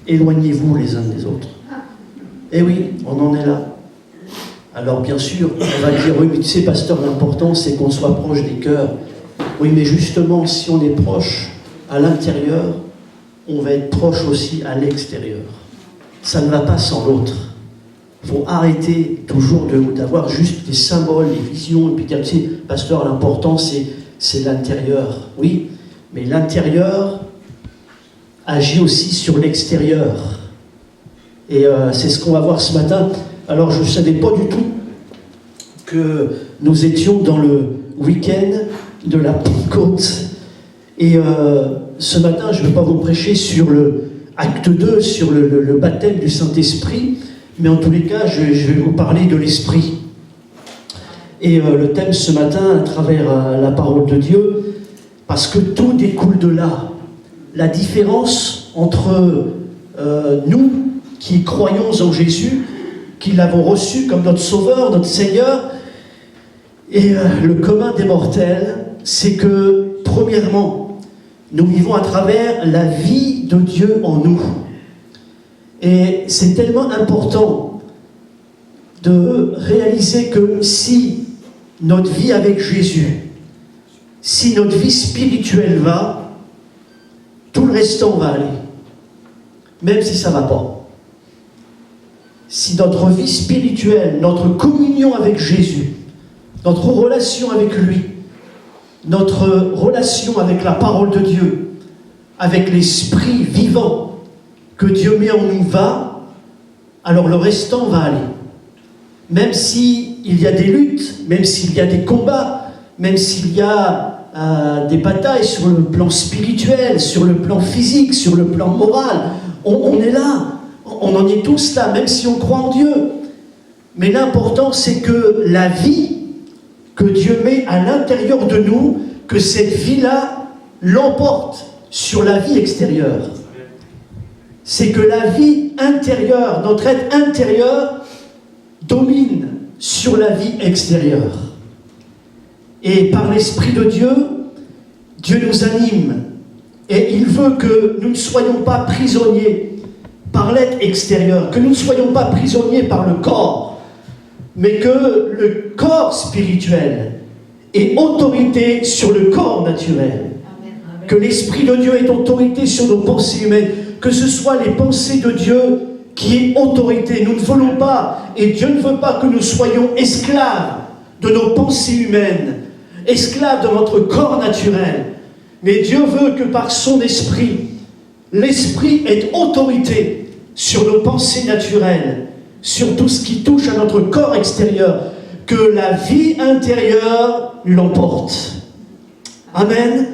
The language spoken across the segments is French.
éloignez-vous les uns des autres. Eh oui, on en est là. Alors bien sûr, on va dire, oui, mais tu sais, pasteur, l'important c'est qu'on soit proche des cœurs. Oui, mais justement, si on est proche à l'intérieur, on va être proche aussi à l'extérieur. Ça ne va pas sans l'autre. Il faut arrêter toujours d'avoir juste des symboles, des visions, et puis dire, tu sais, pasteur, l'important c'est l'intérieur. Oui, mais l'intérieur agit aussi sur l'extérieur. Et c'est ce qu'on va voir ce matin. Alors, je ne savais pas du tout que nous étions dans le week-end de la Pentecôte. Et ce matin, je ne vais pas vous prêcher sur le acte 2, sur le baptême du Saint-Esprit, mais en tous les cas, je vais vous parler de l'Esprit. Et le thème ce matin, à travers la parole de Dieu, parce que tout découle de là. La différence entre nous qui croyons en Jésus, qui l'avons reçu comme notre Sauveur, notre Seigneur, et le commun des mortels, c'est que, premièrement, nous vivons à travers la vie de Dieu en nous. Et c'est tellement important de réaliser que si notre vie avec Jésus, si notre vie spirituelle va, tout le restant va aller, même si ça ne va pas. Si notre vie spirituelle, notre communion avec Jésus, notre relation avec lui, notre relation avec la parole de Dieu, avec l'esprit vivant que Dieu met en nous va, alors le restant va aller. Même s'il y a des luttes, même s'il y a des combats, même s'il y a des batailles sur le plan spirituel, sur le plan physique, sur le plan moral, on est là, on en est tous là, même si on croit en Dieu. Mais l'important, c'est que la vie que Dieu met à l'intérieur de nous, que cette vie-là l'emporte sur la vie extérieure. C'est que la vie intérieure, notre être intérieur, domine sur la vie extérieure. Et par l'Esprit de Dieu, Dieu nous anime. Et il veut que nous ne soyons pas prisonniers par l'être extérieur, que nous ne soyons pas prisonniers par le corps, mais que le corps spirituel ait autorité sur le corps naturel. Amen. Que l'Esprit de Dieu ait autorité sur nos pensées humaines, que ce soit les pensées de Dieu qui aient autorité. Nous ne voulons pas, et Dieu ne veut pas que nous soyons esclaves de nos pensées humaines, esclaves de notre corps naturel. Mais Dieu veut que par son esprit, l'esprit ait autorité sur nos pensées naturelles, sur tout ce qui touche à notre corps extérieur, que la vie intérieure l'emporte. Amen.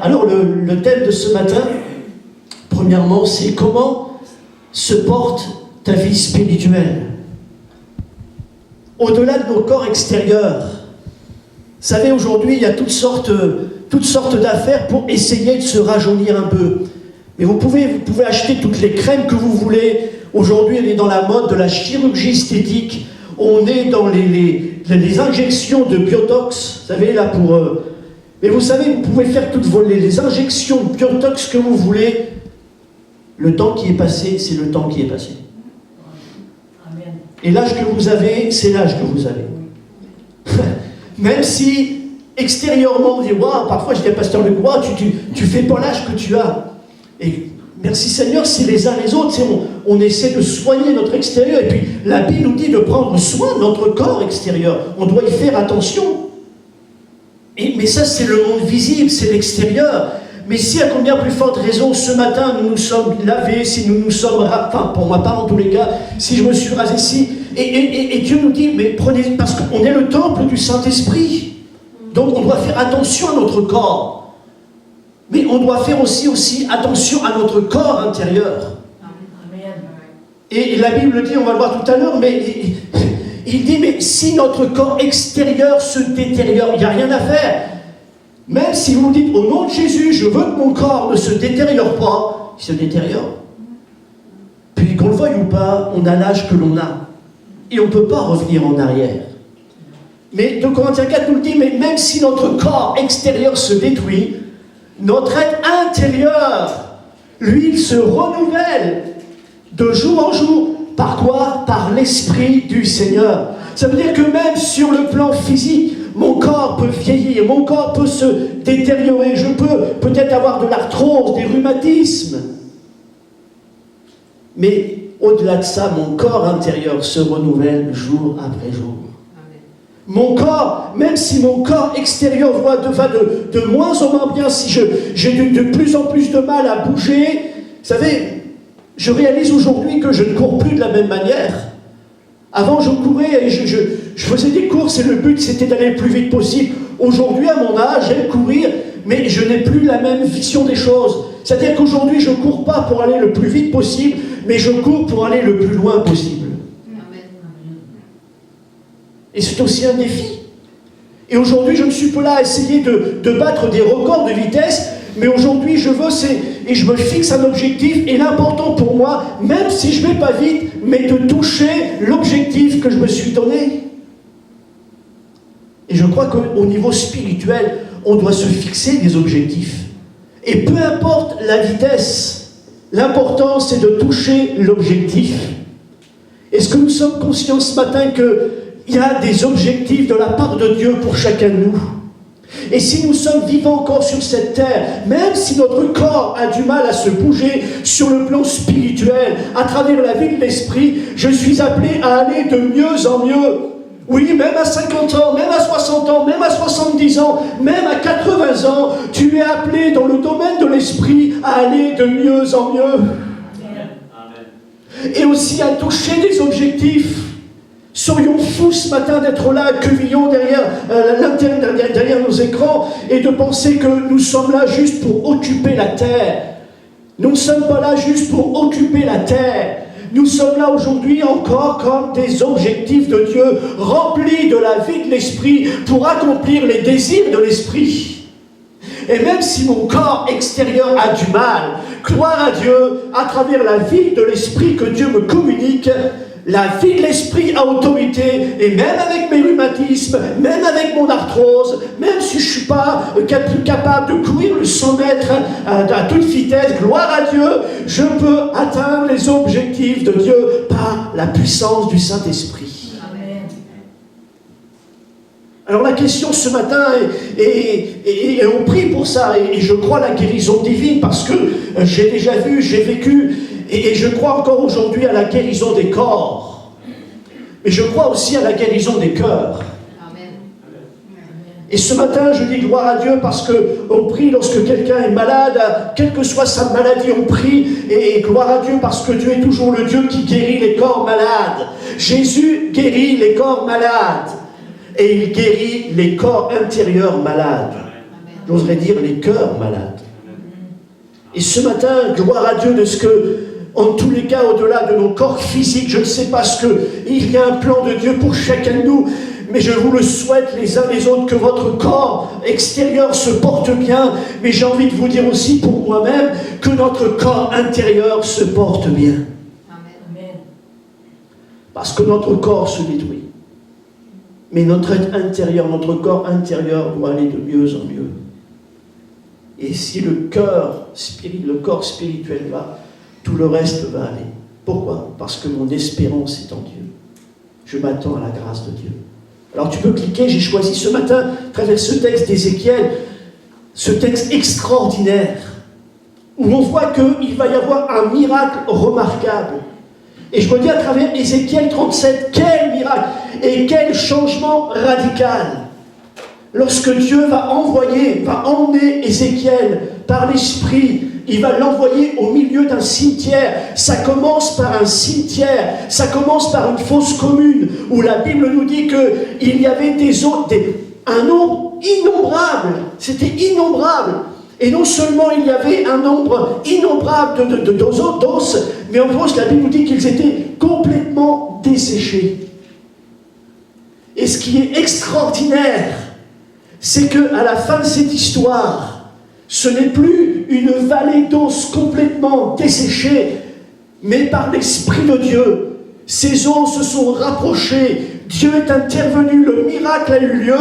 Alors le thème de ce matin, premièrement, c'est comment se porte ta vie spirituelle. Au-delà de nos corps extérieurs, vous savez, aujourd'hui, il y a toutes sortes d'affaires pour essayer de se rajeunir un peu. Mais vous pouvez acheter toutes les crèmes que vous voulez. Aujourd'hui, on est dans la mode de la chirurgie esthétique. On est dans les injections de Biotox. Vous savez, là, pour... Mais vous savez, vous pouvez faire toutes les injections de Biotox que vous voulez. Le temps qui est passé, c'est le temps qui est passé. Amen. Et l'âge que vous avez, c'est l'âge que vous avez. Même si, extérieurement, on dit, waouh, parfois je dis à pasteur Luc, waouh, tu fais pas l'âge que tu as. Et merci Seigneur, c'est les uns les autres, on essaie de soigner notre extérieur. Et puis la Bible nous dit de prendre soin de notre corps extérieur. On doit y faire attention. Mais ça, c'est le monde visible, c'est l'extérieur. Mais si à combien plus forte raison, ce matin, nous nous sommes lavés, si nous nous sommes... Enfin, pour ma part, en tous les cas, si je me suis rasé, si... Et Dieu nous dit, mais prenez... Parce qu'on est le temple du Saint-Esprit. Donc, on doit faire attention à notre corps. Mais on doit faire aussi attention à notre corps intérieur. Et la Bible dit, on va le voir tout à l'heure, mais il dit, mais si notre corps extérieur se détériore, il n'y a rien à faire. Même si vous dites, au nom de Jésus, je veux que mon corps ne se détériore pas, il se détériore. Puis qu'on le veuille ou pas, on a l'âge que l'on a. Et on ne peut pas revenir en arrière. Mais 2 Corinthiens 4 nous le dit, mais même si notre corps extérieur se détruit, notre être intérieur Lui, il se renouvelle de jour en jour. Par quoi? Par l'Esprit du Seigneur. Ça veut dire que même sur le plan physique, mon corps peut vieillir, mon corps peut se détériorer, je peux peut-être avoir de l'arthrose, des rhumatismes. Mais au-delà de ça, mon corps intérieur se renouvelle jour après jour. Mon corps, même si mon corps extérieur va de moins en moins bien, si j'ai de plus en plus de mal à bouger, vous savez, je réalise aujourd'hui que je ne cours plus de la même manière. Avant, je courais et je faisais des courses et le but, c'était d'aller le plus vite possible. Aujourd'hui, à mon âge, j'aime courir, mais je n'ai plus la même vision des choses. C'est-à-dire qu'aujourd'hui, je ne cours pas pour aller le plus vite possible, mais je cours pour aller le plus loin possible. Et c'est aussi un défi. Et aujourd'hui, je ne suis pas là à essayer de battre des records de vitesse, mais aujourd'hui, je veux, et je me fixe un objectif, et l'important pour moi, même si je ne vais pas vite, mais de toucher l'objectif que je me suis donné. Et je crois qu'au niveau spirituel, on doit se fixer des objectifs. Et peu importe la vitesse, l'important c'est de toucher l'objectif. Est-ce que nous sommes conscients ce matin qu'il y a des objectifs de la part de Dieu pour chacun de nous? Et si nous sommes vivants encore sur cette terre, même si notre corps a du mal à se bouger sur le plan spirituel, à travers la vie de l'esprit, je suis appelé à aller de mieux en mieux. Oui, même à 50 ans, même à 60 ans, même à 70 ans, même à 80 ans, tu es appelé dans le domaine de l'esprit à aller de mieux en mieux. Amen. Et aussi à toucher des objectifs. Serions fous ce matin d'être là, quevillons derrière nos écrans et de penser que nous sommes là juste pour occuper la terre. Nous ne sommes pas là juste pour occuper la terre. Nous sommes là aujourd'hui encore comme des objectifs de Dieu, remplis de la vie de l'esprit pour accomplir les désirs de l'esprit. Et même si mon corps extérieur a du mal, gloire à Dieu, à travers la vie de l'esprit que Dieu me communique, la vie de l'esprit a autorité, et même avec mes rhumatismes, même avec mon arthrose, même si je ne suis pas plus capable de courir le 100 mètres à toute vitesse, gloire à Dieu, je peux atteindre les objectifs de Dieu par la puissance du Saint-Esprit. Amen. Alors la question ce matin, et on prie pour ça, et je crois à la guérison divine, parce que j'ai déjà vu, j'ai vécu, et je crois encore aujourd'hui à la guérison des corps. Mais je crois aussi à la guérison des cœurs. Amen. Et ce matin, je dis gloire à Dieu parce qu'on prie lorsque quelqu'un est malade, quelle que soit sa maladie, on prie. Et gloire à Dieu parce que Dieu est toujours le Dieu qui guérit les corps malades. Jésus guérit les corps malades. Et il guérit les corps intérieurs malades. J'oserais dire les cœurs malades. Et ce matin, gloire à Dieu de ce que, en tous les cas, au-delà de nos corps physiques, je ne sais pas il y a un plan de Dieu pour chacun de nous, mais je vous le souhaite les uns les autres, que votre corps extérieur se porte bien, mais j'ai envie de vous dire aussi pour moi-même, que notre corps intérieur se porte bien. Amen. Parce que notre corps se détruit. Mais notre corps intérieur doit aller de mieux en mieux. Et si le corps spirituel va, tout le reste va aller. Pourquoi? Parce que mon espérance est en Dieu. Je m'attends à la grâce de Dieu. Alors tu peux cliquer, j'ai choisi ce matin, à travers ce texte d'Ézéchiel, ce texte extraordinaire, où on voit qu'il va y avoir un miracle remarquable. Et je me dis à travers Ézéchiel 37, quel miracle et quel changement radical. Lorsque Dieu va emmener Ézéchiel par l'Esprit, il va l'envoyer au milieu d'un cimetière. Ça commence par un cimetière, ça commence par une fosse commune, où la Bible nous dit qu'il y avait un nombre innombrable, c'était innombrable. Et non seulement il y avait un nombre innombrable d'os, mais en plus la Bible nous dit qu'ils étaient complètement desséchés. Et ce qui est extraordinaire, c'est qu'à la fin de cette histoire, ce n'est plus une vallée d'os complètement desséchée, mais par l'Esprit de Dieu, ces os se sont rapprochés, Dieu est intervenu, le miracle a eu lieu,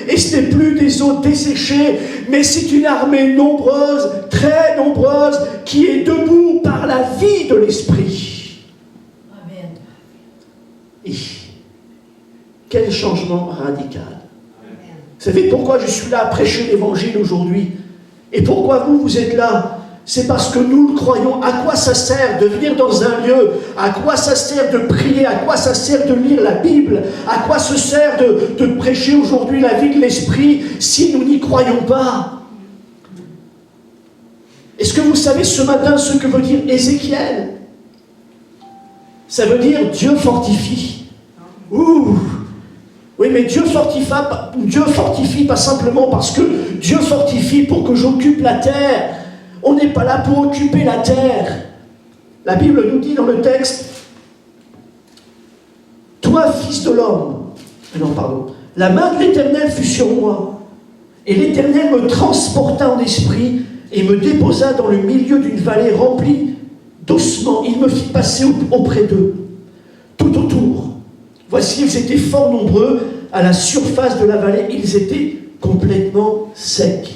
et ce n'est plus des eaux desséchées, mais c'est une armée nombreuse, très nombreuse, qui est debout par la vie de l'Esprit. Amen. Et quel changement radical. Vous savez pourquoi je suis là à prêcher l'Évangile aujourd'hui? Et pourquoi vous êtes là? C'est parce que nous le croyons. À quoi ça sert de venir dans un lieu? À quoi ça sert de prier? À quoi ça sert de lire la Bible? À quoi ça sert de prêcher aujourd'hui la vie de l'Esprit si nous n'y croyons pas? Est-ce que vous savez ce matin ce que veut dire Ézéchiel? Ça veut dire Dieu fortifie. Ouh! Oui, mais Dieu fortifie pas simplement parce que Dieu fortifie pour que j'occupe la terre. On n'est pas là pour occuper la terre. La Bible nous dit dans le texte, « Toi, fils de l'homme, la main de l'Éternel fut sur moi, et l'Éternel me transporta en esprit et me déposa dans le milieu d'une vallée remplie d'ossements. Il me fit passer auprès d'eux, tout autour. Voici, ils étaient fort nombreux, à la surface de la vallée, ils étaient complètement secs.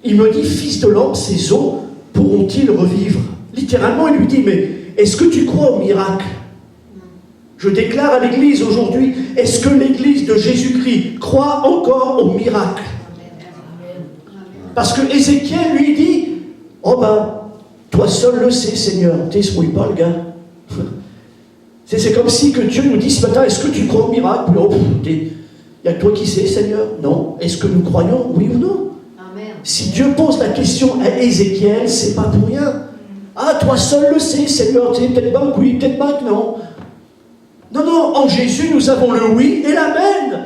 Il me dit, fils de l'homme, ces eaux pourront-ils revivre? Littéralement, il lui dit, mais est-ce que tu crois au miracle? Je déclare à l'Église aujourd'hui, est-ce que l'Église de Jésus-Christ croit encore au miracle? Parce que Ézéchiel lui dit, oh ben, toi seul le sais, Seigneur. Tu se mouille pas, le gars. C'est comme si que Dieu nous dit ce matin, est-ce que tu crois au miracle? Oh, il n'y a que toi qui sais, Seigneur. Non. Est-ce que nous croyons, oui ou non? Si Dieu pose la question à Ézéchiel, c'est pas pour rien. Ah, toi seul le sais, Seigneur, tu sais, peut-être pas que oui, peut-être pas que non. Non, non, en Jésus, nous avons le oui et l'amen.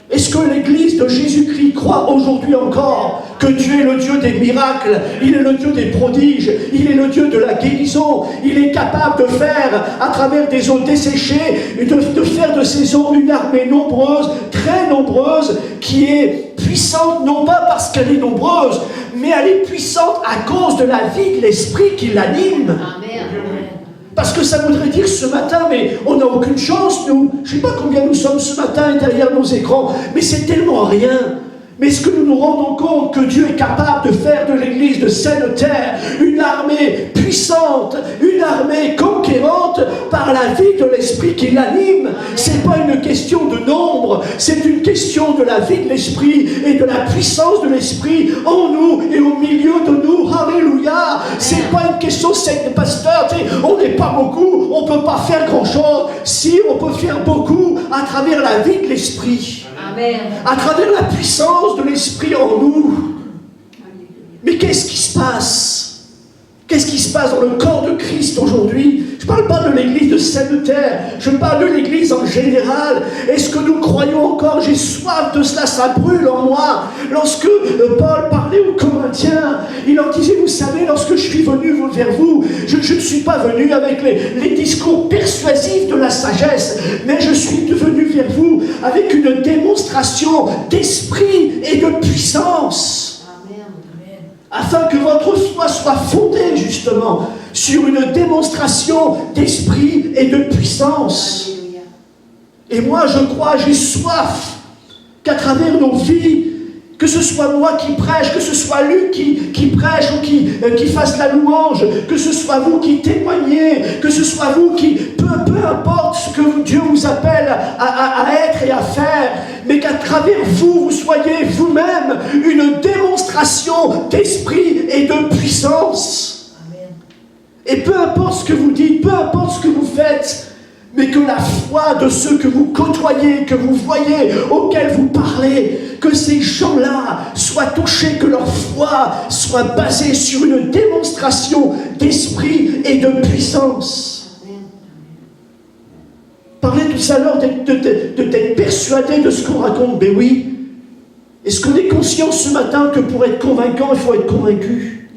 Est-ce que l'Église de Jésus-Christ croit aujourd'hui encore que Dieu est le Dieu des miracles, il est le Dieu des prodiges, il est le Dieu de la guérison, il est capable de faire, à travers des eaux desséchées, de faire de ces eaux une armée nombreuse, très nombreuse, qui est puissante, non pas parce qu'elle est nombreuse, mais elle est puissante à cause de la vie de l'Esprit qui l'anime. Amen. Parce que ça voudrait dire ce matin, mais on n'a aucune chance, nous. Je ne sais pas combien nous sommes ce matin derrière nos écrans, mais c'est tellement rien. Mais est-ce que nous nous rendons compte que Dieu est capable de faire de l'Église de Sainte-Terre une armée puissante, une armée conquérante par la vie de l'Esprit qui l'anime? Ce n'est pas une question de nombre, c'est une question de la vie de l'Esprit et de la puissance de l'Esprit en nous et au milieu de nous. Alléluia! C'est pas une question, c'est pasteur, on n'est pas beaucoup, on ne peut pas faire grand-chose. Si, on peut faire beaucoup à travers la vie de l'Esprit. Amen. À travers la puissance de l'Esprit en nous. Mais qu'est-ce qui se passe? Qu'est-ce qui se passe dans le corps de Christ aujourd'hui? Je ne parle pas de l'Église de Sainte-Terre, je parle de l'Église en général. Est-ce que nous croyons encore? J'ai soif de cela, ça brûle en moi. Lorsque Paul parlait aux Corinthiens, il leur disait, vous savez, lorsque je suis venu vers vous, je ne suis pas venu avec les discours persuasifs de la sagesse, mais je suis venu vers vous avec une démonstration d'esprit et de puissance. Afin que votre foi soit fondée justement sur une démonstration d'esprit et de puissance. Alléluia. Et moi je crois, j'ai soif qu'à travers nos vies, que ce soit moi qui prêche, que ce soit Luc qui prêche ou qui fasse la louange, que ce soit vous qui témoignez, que ce soit vous qui, peu importe ce que Dieu vous appelle à être et à faire, mais qu'à travers vous, vous soyez vous-même une démonstration d'esprit et de puissance. Amen. Et peu importe ce que vous dites, peu importe ce que vous faites, mais que la foi de ceux que vous côtoyez, que vous voyez, auxquels vous parlez, que ces gens-là soient touchés, que leur foi soit basée sur une démonstration d'esprit et de puissance. Parlez tout à l'heure d'être persuadé de ce qu'on raconte, ben oui. Est-ce qu'on est conscient ce matin que pour être convaincant, il faut être convaincu?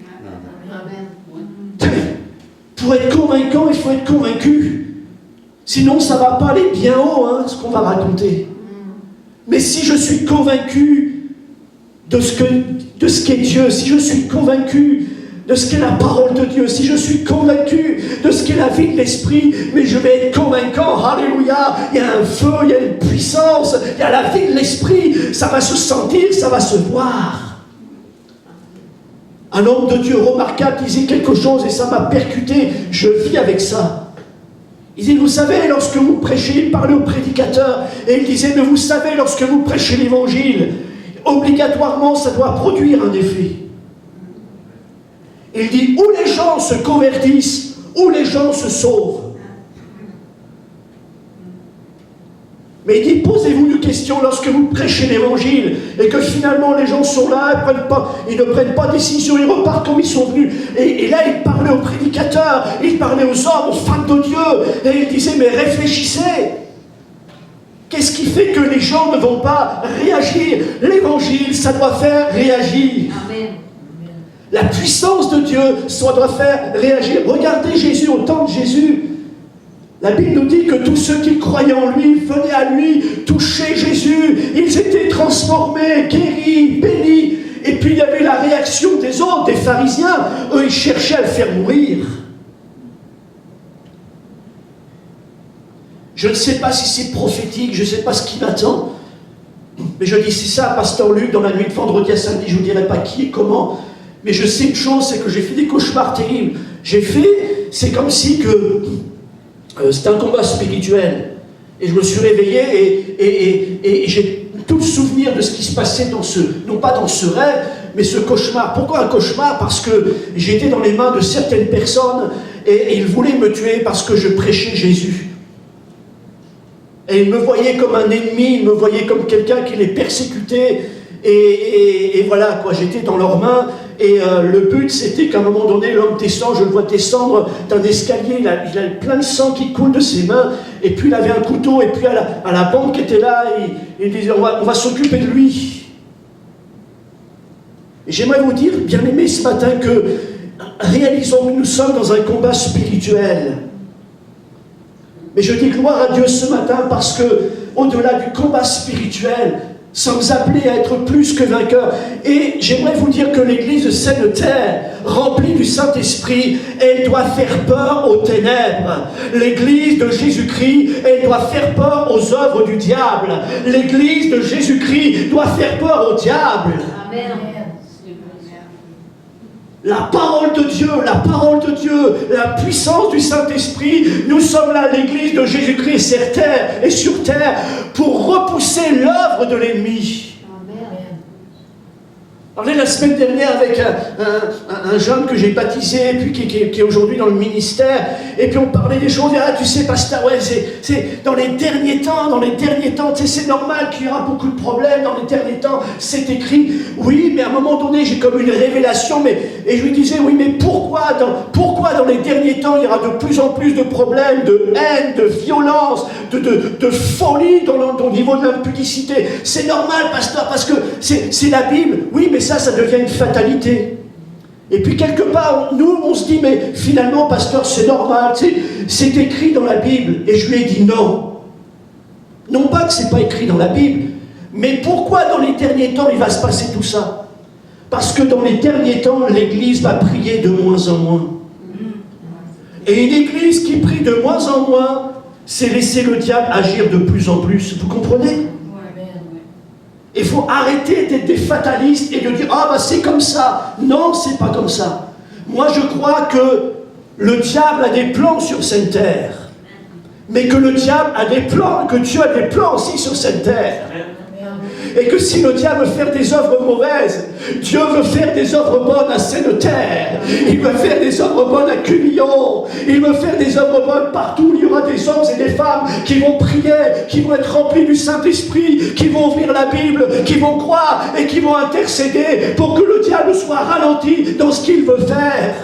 Pour être convaincant, il faut être convaincu. Sinon, ça ne va pas aller bien haut, ce qu'on va raconter. Mais si je suis convaincu de ce qu'est Dieu, si je suis convaincu de ce qu'est la parole de Dieu, si je suis convaincu de ce qui est la vie de l'esprit, mais je vais être convaincant, alléluia, il y a un feu, il y a une puissance, il y a la vie de l'esprit, ça va se sentir, ça va se voir. Un homme de Dieu remarquable disait quelque chose et ça m'a percuté, je vis avec ça. Il dit, vous savez, lorsque vous prêchez, il parlait au prédicateur, et il disait, mais vous savez, lorsque vous prêchez l'évangile, obligatoirement, ça doit produire un effet. Il dit, où les gens se convertissent, où les gens se sauvent. Mais il dit, posez-vous une question lorsque vous prêchez l'évangile et que finalement les gens sont là, ils ne prennent pas décision, ils repartent comme ils sont venus. Et là, il parlait aux prédicateurs, il parlait aux hommes, aux femmes de Dieu, et il disait, mais réfléchissez. Qu'est-ce qui fait que les gens ne vont pas réagir? L'évangile, ça doit faire réagir. Amen. La puissance de Dieu, ça doit faire réagir. Regardez Jésus, au temps de Jésus. La Bible nous dit que tous ceux qui croyaient en lui, venaient à lui, touchaient Jésus, ils étaient transformés, guéris, bénis. Et puis il y avait la réaction des autres, des pharisiens. Eux, ils cherchaient à le faire mourir. Je ne sais pas si c'est prophétique, je ne sais pas ce qui m'attend. Mais je dis, c'est ça, Pasteur Luc, dans la nuit de vendredi à samedi, je ne vous dirai pas qui et comment. Mais je sais une chose, c'est que j'ai fait des cauchemars terribles. C'est comme si que... c'était un combat spirituel. Et je me suis réveillé et j'ai tout le souvenir de ce qui se passait dans non pas dans ce rêve, mais ce cauchemar. Pourquoi un cauchemar? Parce que j'étais dans les mains de certaines personnes et ils voulaient me tuer parce que je prêchais Jésus. Et ils me voyaient comme un ennemi, ils me voyaient comme quelqu'un qui les persécutait. Et voilà, quoi, j'étais dans leurs mains. Et le but, c'était qu'à un moment donné, l'homme descend, je le vois descendre d'un escalier, il a plein de sang qui coule de ses mains, et puis il avait un couteau, et puis à la bande qui était là, il disait, on va s'occuper de lui. Et j'aimerais vous dire, bien aimés, ce matin, que réalisons que nous sommes dans un combat spirituel. Mais je dis gloire à Dieu ce matin, parce que, au-delà du combat spirituel, sommes appelés à être plus que vainqueurs. Et j'aimerais vous dire que l'Église de Sainte-Terre, remplie du Saint-Esprit, elle doit faire peur aux ténèbres. L'Église de Jésus-Christ, elle doit faire peur aux œuvres du diable. L'Église de Jésus-Christ doit faire peur au diable. Amen. La parole de Dieu, la puissance du Saint-Esprit, nous sommes là, l'Église de Jésus-Christ sur terre, pour repousser l'œuvre de l'ennemi. Je parlais la semaine dernière avec un jeune que j'ai baptisé, puis qui est aujourd'hui dans le ministère, et puis on parlait des choses, tu sais, pasteur, ouais, c'est dans les derniers temps, tu sais, c'est normal qu'il y aura beaucoup de problèmes, dans les derniers temps, c'est écrit, oui, mais à un moment donné, j'ai comme une révélation, et je lui disais, oui, mais pourquoi dans les derniers temps, il y aura de plus en plus de problèmes, de haine, de violence, de folie au niveau de l'impudicité? C'est normal, pasteur, parce que c'est la Bible, oui, mais ça devient une fatalité. Et puis quelque part, nous, on se dit, mais finalement, pasteur, c'est normal, c'est écrit dans la Bible. Et je lui ai dit non. Non pas que c'est pas écrit dans la Bible, mais pourquoi dans les derniers temps, il va se passer tout ça? Parce que dans les derniers temps, l'Église va prier de moins en moins. Et une Église qui prie de moins en moins, c'est laisser le diable agir de plus en plus. Vous comprenez? Il faut arrêter d'être des fatalistes et de dire « Ah, c'est comme ça ». Non, c'est pas comme ça. Moi, je crois que le diable a des plans sur cette terre. Mais que le diable a des plans, que Dieu a des plans aussi sur cette terre. Et que si le diable veut faire des œuvres mauvaises, Dieu veut faire des œuvres bonnes à Sainte-Terre. Il veut faire des œuvres bonnes à Cumillon. Il veut faire des œuvres bonnes partout. Il y aura des hommes et des femmes qui vont prier, qui vont être remplis du Saint-Esprit, qui vont ouvrir la Bible, qui vont croire et qui vont intercéder pour que le diable soit ralenti dans ce qu'il veut faire.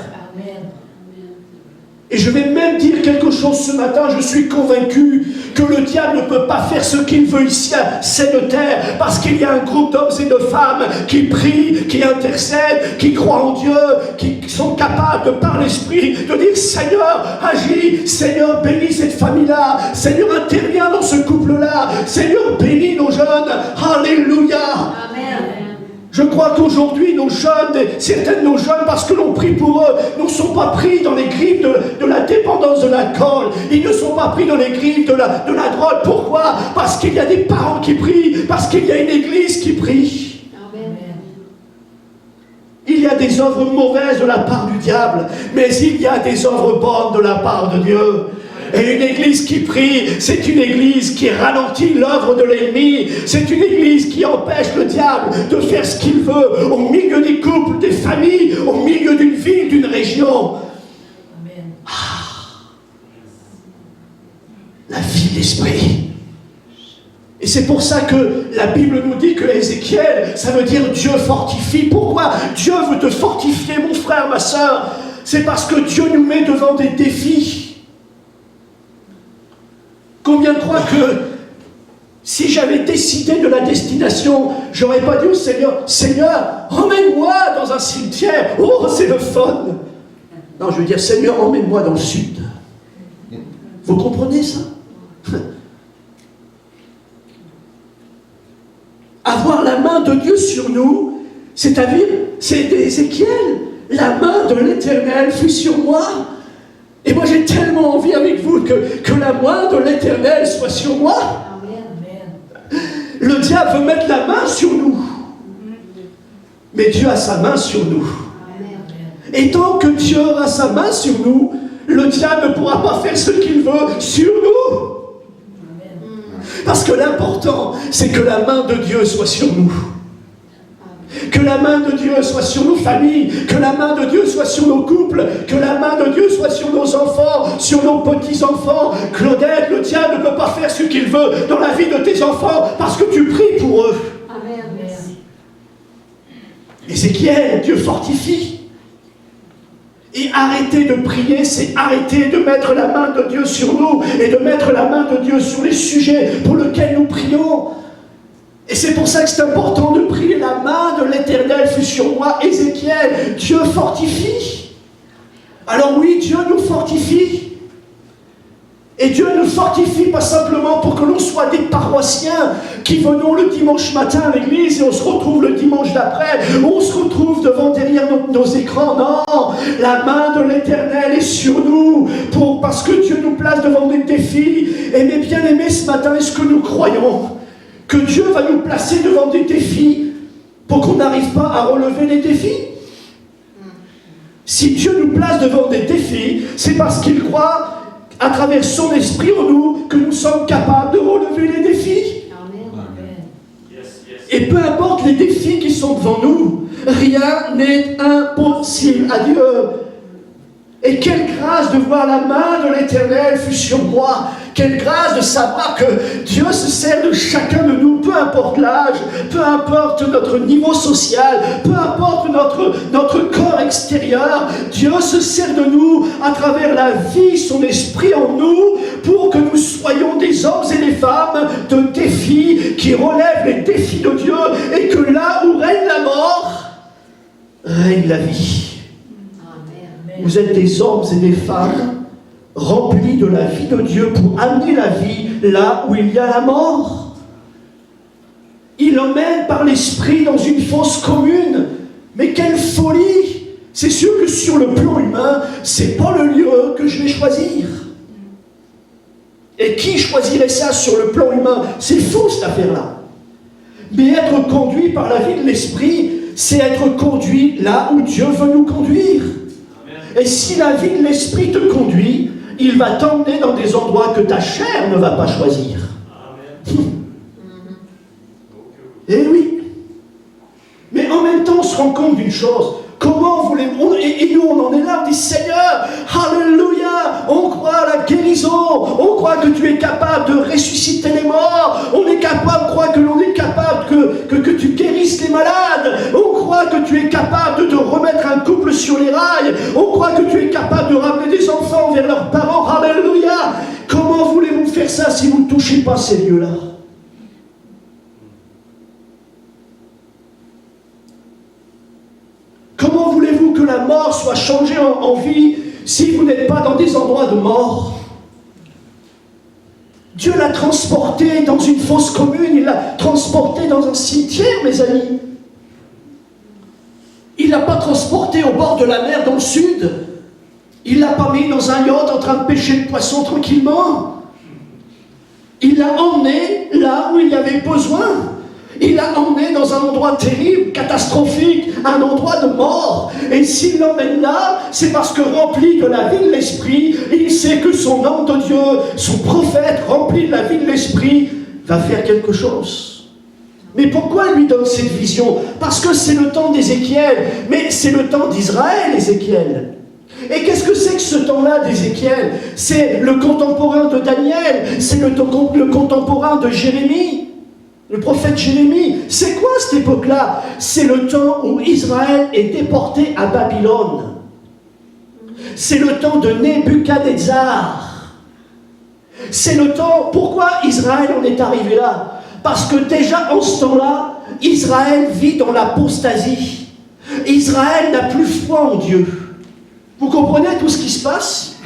Et je vais même dire quelque chose ce matin, je suis convaincu que le diable ne peut pas faire ce qu'il veut ici à Sainte-Terre, parce qu'il y a un groupe d'hommes et de femmes qui prient, qui intercèdent, qui croient en Dieu, qui sont capables de par l'Esprit de dire Seigneur, agis, Seigneur, bénis cette famille-là, Seigneur, interviens dans ce couple-là, Seigneur, bénis nos jeunes, Alléluia. Amen. Je crois qu'aujourd'hui, nos jeunes, certains de nos jeunes, parce que l'on prie pour eux, ne sont pas pris dans les griffes de la dépendance de l'alcool, ils ne sont pas pris dans les griffes de la drogue. Pourquoi? Parce qu'il y a des parents qui prient, parce qu'il y a une église qui prie. Amen. Il y a des œuvres mauvaises de la part du diable, mais il y a des œuvres bonnes de la part de Dieu. Et une église qui prie, c'est une église qui ralentit l'œuvre de l'ennemi. C'est une église qui empêche le diable de faire ce qu'il veut au milieu des couples, des familles, au milieu d'une ville, d'une région. Amen. La vie de l'esprit. Et c'est pour ça que la Bible nous dit que Ézéchiel, ça veut dire Dieu fortifie. Pourquoi Dieu veut te fortifier, mon frère, ma soeur? C'est parce que Dieu nous met devant des défis. Combien croient que si j'avais décidé de la destination, j'aurais pas dit au Seigneur, Seigneur, emmène-moi dans un cimetière. Oh, c'est le fun. Non, je veux dire, Seigneur, emmène-moi dans le sud. Vous comprenez ça? Avoir la main de Dieu sur nous, c'est-à-dire, c'est Ézéchiel, la main de l'Éternel fut sur moi. Et moi j'ai tellement envie avec vous que la main de l'Éternel soit sur moi. Amen. Le diable veut mettre la main sur nous. Mais Dieu a sa main sur nous. Amen. Et tant que Dieu aura sa main sur nous, le diable ne pourra pas faire ce qu'il veut sur nous. Amen. Parce que l'important, c'est que la main de Dieu soit sur nous. Que la main de Dieu soit sur nos familles, que la main de Dieu soit sur nos couples, que la main de Dieu soit sur nos enfants, sur nos petits-enfants. Claudette, le diable ne peut pas faire ce qu'il veut dans la vie de tes enfants parce que tu pries pour eux. Amen. Ézéchiel, Dieu fortifie. Et arrêter de prier, c'est arrêter de mettre la main de Dieu sur nous et de mettre la main de Dieu sur les sujets pour lesquels nous prions. Et c'est pour ça que c'est important de prier. La main de l'Éternel fut sur moi. Ézéchiel, Dieu fortifie. Alors oui, Dieu nous fortifie. Et Dieu nous fortifie pas simplement pour que l'on soit des paroissiens qui venons le dimanche matin à l'église et on se retrouve le dimanche d'après, on se retrouve derrière nos écrans. Non, la main de l'Éternel est sur nous parce que Dieu nous place devant des défis. Et mes bien-aimés, ce matin, est-ce que nous croyons que Dieu va nous placer devant des défis pour qu'on n'arrive pas à relever les défis? Si Dieu nous place devant des défis, c'est parce qu'il croit, à travers son esprit en nous, que nous sommes capables de relever les défis. Amen. Et peu importe les défis qui sont devant nous, rien n'est impossible à Dieu. Et quelle grâce de voir la main de l'Éternel fut sur moi. Quelle grâce de savoir que Dieu se sert de chacun de nous, peu importe l'âge, peu importe notre niveau social, peu importe notre corps extérieur. Dieu se sert de nous à travers la vie, son esprit en nous, pour que nous soyons des hommes et des femmes de défis qui relèvent les défis de Dieu et que là où règne la mort, règne la vie. Vous êtes des hommes et des femmes remplis de la vie de Dieu pour amener la vie là où il y a la mort. Il emmène par l'esprit dans une fosse commune. Mais quelle folie! C'est sûr que sur le plan humain, c'est pas le lieu que je vais choisir. Et qui choisirait ça sur le plan humain? C'est fou cette affaire-là. Mais être conduit par la vie de l'esprit, c'est être conduit là où Dieu veut nous conduire. Et si la vie de l'esprit te conduit, il va t'emmener dans des endroits que ta chair ne va pas choisir. Eh oui. Mais en même temps, on se rend compte d'une chose. Comment voulez-vous... Et nous, on en est là, on dit, Seigneur, Alléluia, on croit à la guérison, on croit que tu es capable de ressusciter les morts, on croit que l'on est capable que tu guérisses les malades, on croit que tu es capable de remettre un couple sur les rails, on croit que tu es capable de ramener des enfants vers leurs parents, Alléluia. Comment voulez-vous faire ça si vous ne touchez pas ces lieux-là? Comment voulez-vous que la mort soit changée en vie si vous n'êtes pas dans des endroits de mort? Dieu l'a transporté dans une fosse commune, il l'a transporté dans un cimetière, mes amis. Il ne l'a pas transporté au bord de la mer dans le sud. Il ne l'a pas mis dans un yacht en train de pêcher le poisson tranquillement. Il l'a emmené là où il y avait besoin. Il l'a emmené dans un endroit terrible, catastrophique, un endroit de mort. Et s'il l'emmène là, c'est parce que rempli de la vie de l'Esprit, il sait que son homme de Dieu, son prophète rempli de la vie de l'Esprit, va faire quelque chose. Mais pourquoi il lui donne cette vision? Parce que c'est le temps d'Ézéchiel, mais c'est le temps d'Israël, Ézéchiel. Et qu'est-ce que c'est que ce temps-là d'Ézéchiel? C'est le contemporain de Daniel, c'est le contemporain de Jérémie. Le prophète Jérémie, c'est quoi cette époque-là? C'est le temps où Israël est déporté à Babylone. C'est le temps de Nebuchadnezzar. C'est le temps... Pourquoi Israël en est arrivé là? Parce que déjà en ce temps-là, Israël vit dans l'apostasie. Israël n'a plus foi en Dieu. Vous comprenez tout ce qui se passe?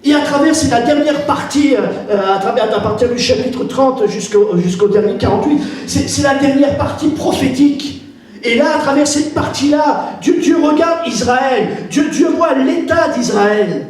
Et à travers, c'est la dernière partie, à partir du chapitre 30 jusqu'au dernier 48, c'est la dernière partie prophétique. Et là, à travers cette partie-là, Dieu regarde Israël, Dieu voit l'état d'Israël.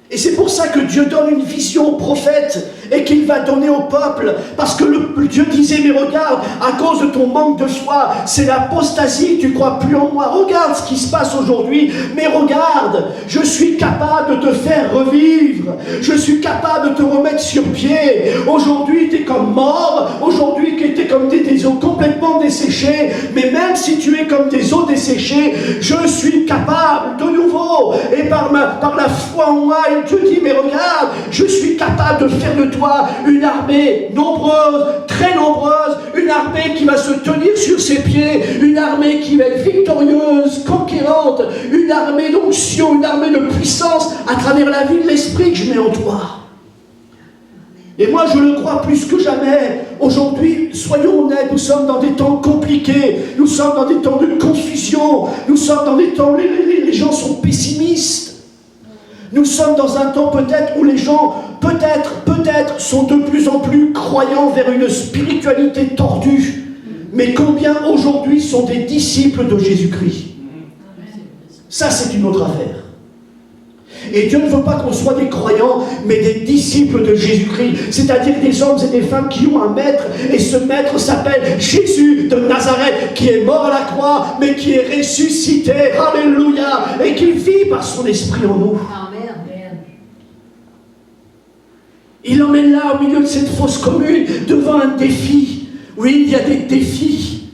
Et c'est pour ça que Dieu donne une vision au prophète et qu'il va donner au peuple. Parce que Dieu disait, mais regarde, à cause de ton manque de foi, c'est l'apostasie, tu ne crois plus en moi. Regarde ce qui se passe aujourd'hui, mais regarde, je suis capable de te faire revivre. Je suis capable de te remettre sur pied. Aujourd'hui, tu es comme mort. Aujourd'hui, tu es comme des eaux complètement desséchées. Mais même si tu es comme des eaux desséchées, je suis capable de nouveau. Et par la foi en moi, Dieu dit, mais regarde, je suis capable de faire de toi une armée nombreuse, très nombreuse, une armée qui va se tenir sur ses pieds, une armée qui va être victorieuse, conquérante, une armée d'onction, une armée de puissance à travers la vie de l'Esprit que je mets en toi. Et moi, je le crois plus que jamais. Aujourd'hui, soyons honnêtes, nous sommes dans des temps compliqués, nous sommes dans des temps de confusion, nous sommes dans des temps où les gens sont pessimistes. Nous sommes dans un temps peut-être où les gens, peut-être, sont de plus en plus croyants vers une spiritualité tordue. Mais combien aujourd'hui sont des disciples de Jésus-Christ? Ça, c'est une autre affaire. Et Dieu ne veut pas qu'on soit des croyants, mais des disciples de Jésus-Christ. C'est-à-dire des hommes et des femmes qui ont un maître. Et ce maître s'appelle Jésus de Nazareth, qui est mort à la croix, mais qui est ressuscité. Alléluia. Et qui vit par son esprit en nous. Il emmène là, au milieu de cette fosse commune, devant un défi. Oui, il y a des défis.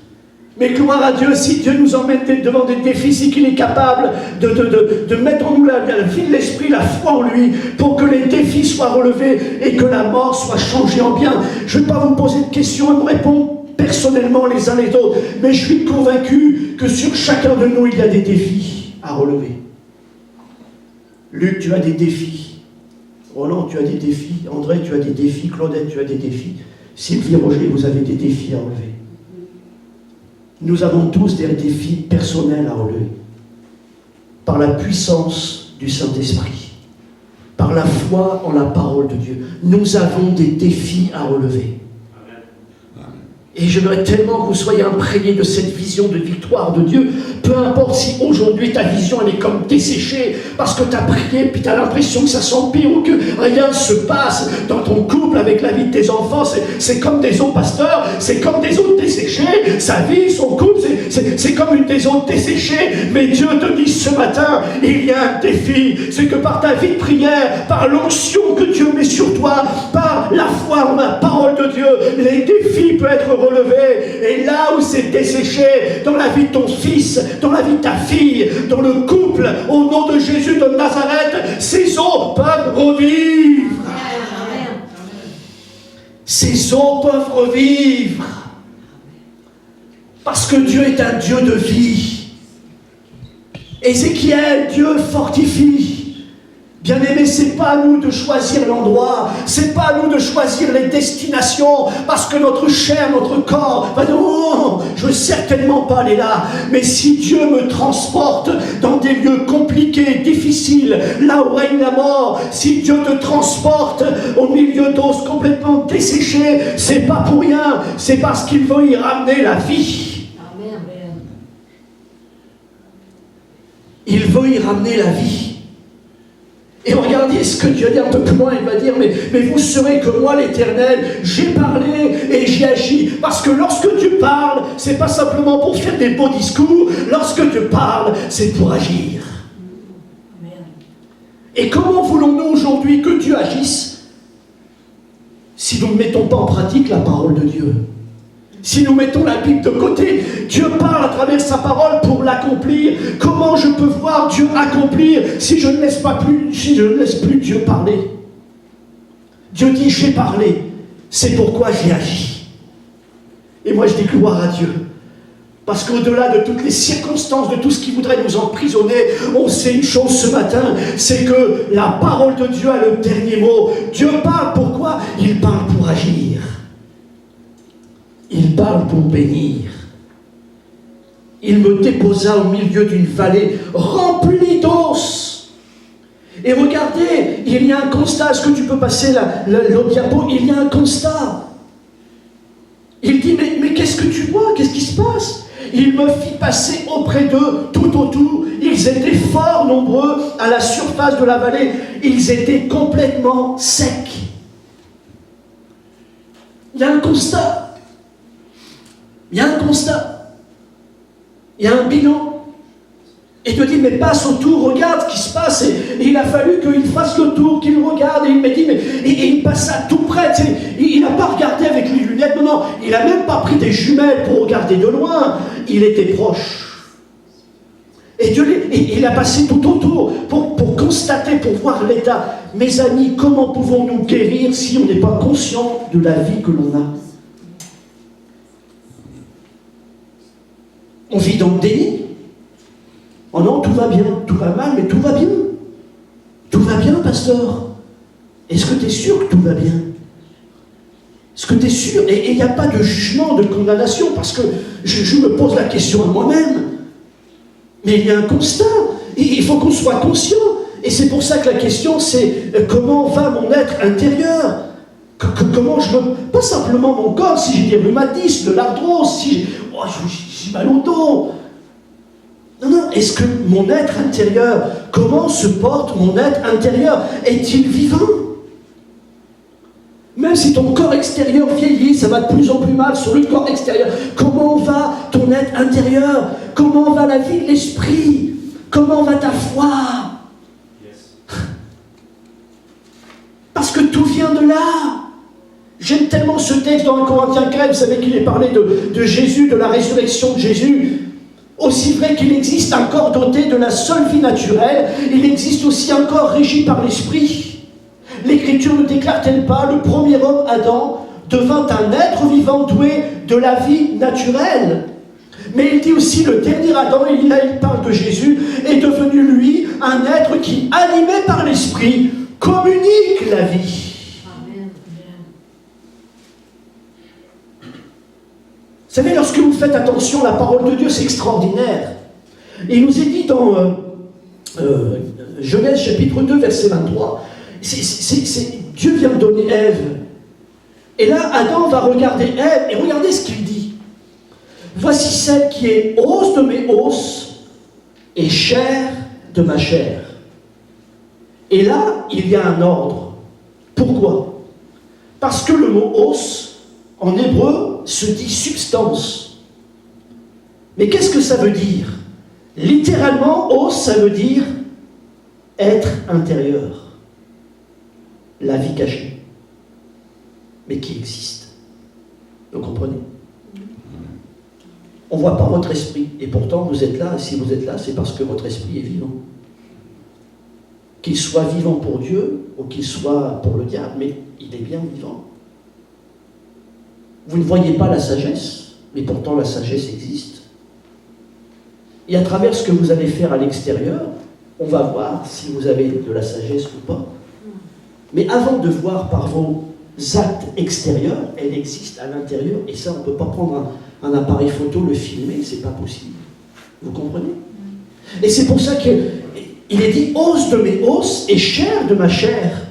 Mais gloire à Dieu, si Dieu nous emmène devant des défis, c'est qu'il est capable de mettre en nous la vie de l'esprit, la foi en lui, pour que les défis soient relevés et que la mort soit changée en bien. Je ne vais pas vous poser de questions et me répondre personnellement les uns les autres, mais je suis convaincu que sur chacun de nous, il y a des défis à relever. Luc, tu as des défis. Roland, tu as des défis. André, tu as des défis. Claudette, tu as des défis. Sylvie, Roger, vous avez des défis à relever. Nous avons tous des défis personnels à relever. Par la puissance du Saint-Esprit. Par la foi en la parole de Dieu. Nous avons des défis à relever. Et j'aimerais tellement que vous soyez imprégnés de cette vision de victoire de Dieu. Peu importe si aujourd'hui ta vision elle est comme desséchée parce que tu as prié puis tu as l'impression que ça s'empire ou que rien ne se passe dans ton couple avec la vie de tes enfants. C'est comme des eaux, pasteur, c'est comme des eaux desséchées. Sa vie, son couple, c'est comme une des eaux desséchées. Mais Dieu te dit ce matin, il y a un défi. C'est que par ta vie de prière, par l'onction que Dieu met sur toi, par la foi en la parole de Dieu, les défis peuvent être relevés. Et là où c'est desséché, dans la vie de ton fils, dans la vie de ta fille, dans le couple, au nom de Jésus de Nazareth, ces eaux peuvent revivre. Ces eaux peuvent revivre. Parce que Dieu est un Dieu de vie. Ézéchiel, Dieu fortifie. Bien-aimés, c'est pas à nous de choisir l'endroit, c'est pas à nous de choisir les destinations, parce que notre chair, notre corps, va dire, oh, je veux certainement pas aller là. Mais si Dieu me transporte dans des lieux compliqués, difficiles, là où règne la mort, si Dieu te transporte au milieu d'os complètement desséchés, c'est pas pour rien, c'est parce qu'il veut y ramener la vie. Amen. Il veut y ramener la vie. Et regardez ce que Dieu dit un peu plus loin, il va dire, mais vous saurez que moi, l'Éternel, j'ai parlé et j'ai agi. Parce que lorsque tu parles, c'est pas simplement pour faire des beaux discours, lorsque tu parles, c'est pour agir. Et comment voulons-nous aujourd'hui que Dieu agisse si nous ne mettons pas en pratique la parole de Dieu? Si nous mettons la Bible de côté, Dieu parle à travers sa parole pour l'accomplir. Comment je peux voir Dieu accomplir si je ne laisse plus Dieu parler? Dieu dit, j'ai parlé, c'est pourquoi j'ai agi. Et moi je dis gloire à Dieu. Parce qu'au-delà de toutes les circonstances, de tout ce qui voudrait nous emprisonner, on sait une chose ce matin, c'est que la parole de Dieu a le dernier mot. Dieu parle pourquoi? Il parle pour agir. Il parle pour bénir. Il me déposa au milieu d'une vallée remplie d'os. Et regardez, il y a un constat. Est-ce que tu peux passer le diapo? Il y a un constat. Il dit, mais qu'est-ce que tu vois? Qu'est-ce qui se passe? Il me fit passer auprès d'eux tout autour. Ils étaient fort nombreux à la surface de la vallée. Ils étaient complètement secs. Il y a un constat. Il y a un constat. Il y a un bilan. Et te dit, mais passe autour, regarde ce qui se passe. Et il a fallu qu'il fasse le tour, qu'il regarde. Et il m'a dit, et il passa tout près. Il n'a pas regardé avec les lunettes. Non, il n'a même pas pris des jumelles pour regarder de loin. Il était proche. Et il a passé tout autour pour constater, pour voir l'état. Mes amis, comment pouvons-nous guérir si on n'est pas conscient de la vie que l'on a? On vit dans le déni. Oh non, tout va bien, tout va mal, mais tout va bien. Tout va bien, pasteur. Est-ce que tu es sûr que tout va bien? Est-ce que tu es sûr? Et il n'y a pas de jugement, de condamnation, parce que je me pose la question à moi-même. Mais il y a un constat. Il faut qu'on soit conscient. Et c'est pour ça que la question, c'est comment va mon être intérieur? Comment je me... Pas simplement mon corps, si j'ai des rhumatismes, de l'arthrose, si j'ai mal au dos. Non, est-ce que mon être intérieur, comment se porte mon être intérieur? Est-il vivant? Même si ton corps extérieur vieillit, ça va de plus en plus mal sur le corps extérieur. Comment va ton être intérieur? Comment va la vie de l'esprit? Comment va ta foi? Parce que tout vient de là. J'aime tellement ce texte dans 1 Corinthiens 4, vous savez qu'il est parlé de Jésus, de la résurrection de Jésus. Aussi vrai qu'il existe un corps doté de la seule vie naturelle, il existe aussi un corps régi par l'esprit. L'Écriture ne déclare-t-elle pas, le premier homme, Adam, devint un être vivant doué de la vie naturelle? Mais il dit aussi le dernier Adam, et là il parle de Jésus, est devenu lui un être qui, animé par l'esprit, communique la vie. Vous savez, lorsque vous faites attention, la parole de Dieu, c'est extraordinaire. Et il nous est dit dans Genèse chapitre 2, verset 23, Dieu vient de donner Ève. Et là, Adam va regarder Ève, et regardez ce qu'il dit. Voici celle qui est os de mes os et chair de ma chair. Et là, il y a un ordre. Pourquoi? Parce que le mot os, en hébreu, se dit substance. Mais qu'est-ce que ça veut dire? Littéralement, os, ça veut dire être intérieur. La vie cachée. Mais qui existe. Vous comprenez? On ne voit pas votre esprit. Et pourtant, vous êtes là. Et si vous êtes là, c'est parce que votre esprit est vivant. Qu'il soit vivant pour Dieu ou qu'il soit pour le diable, mais il est bien vivant. Vous ne voyez pas la sagesse, mais pourtant la sagesse existe. Et à travers ce que vous allez faire à l'extérieur, on va voir si vous avez de la sagesse ou pas. Mais avant de voir par vos actes extérieurs, elle existe à l'intérieur, et ça, on ne peut pas prendre un appareil photo, le filmer, c'est pas possible. Vous comprenez? Et c'est pour ça qu'il est dit « os de mes os et chair de ma chair ».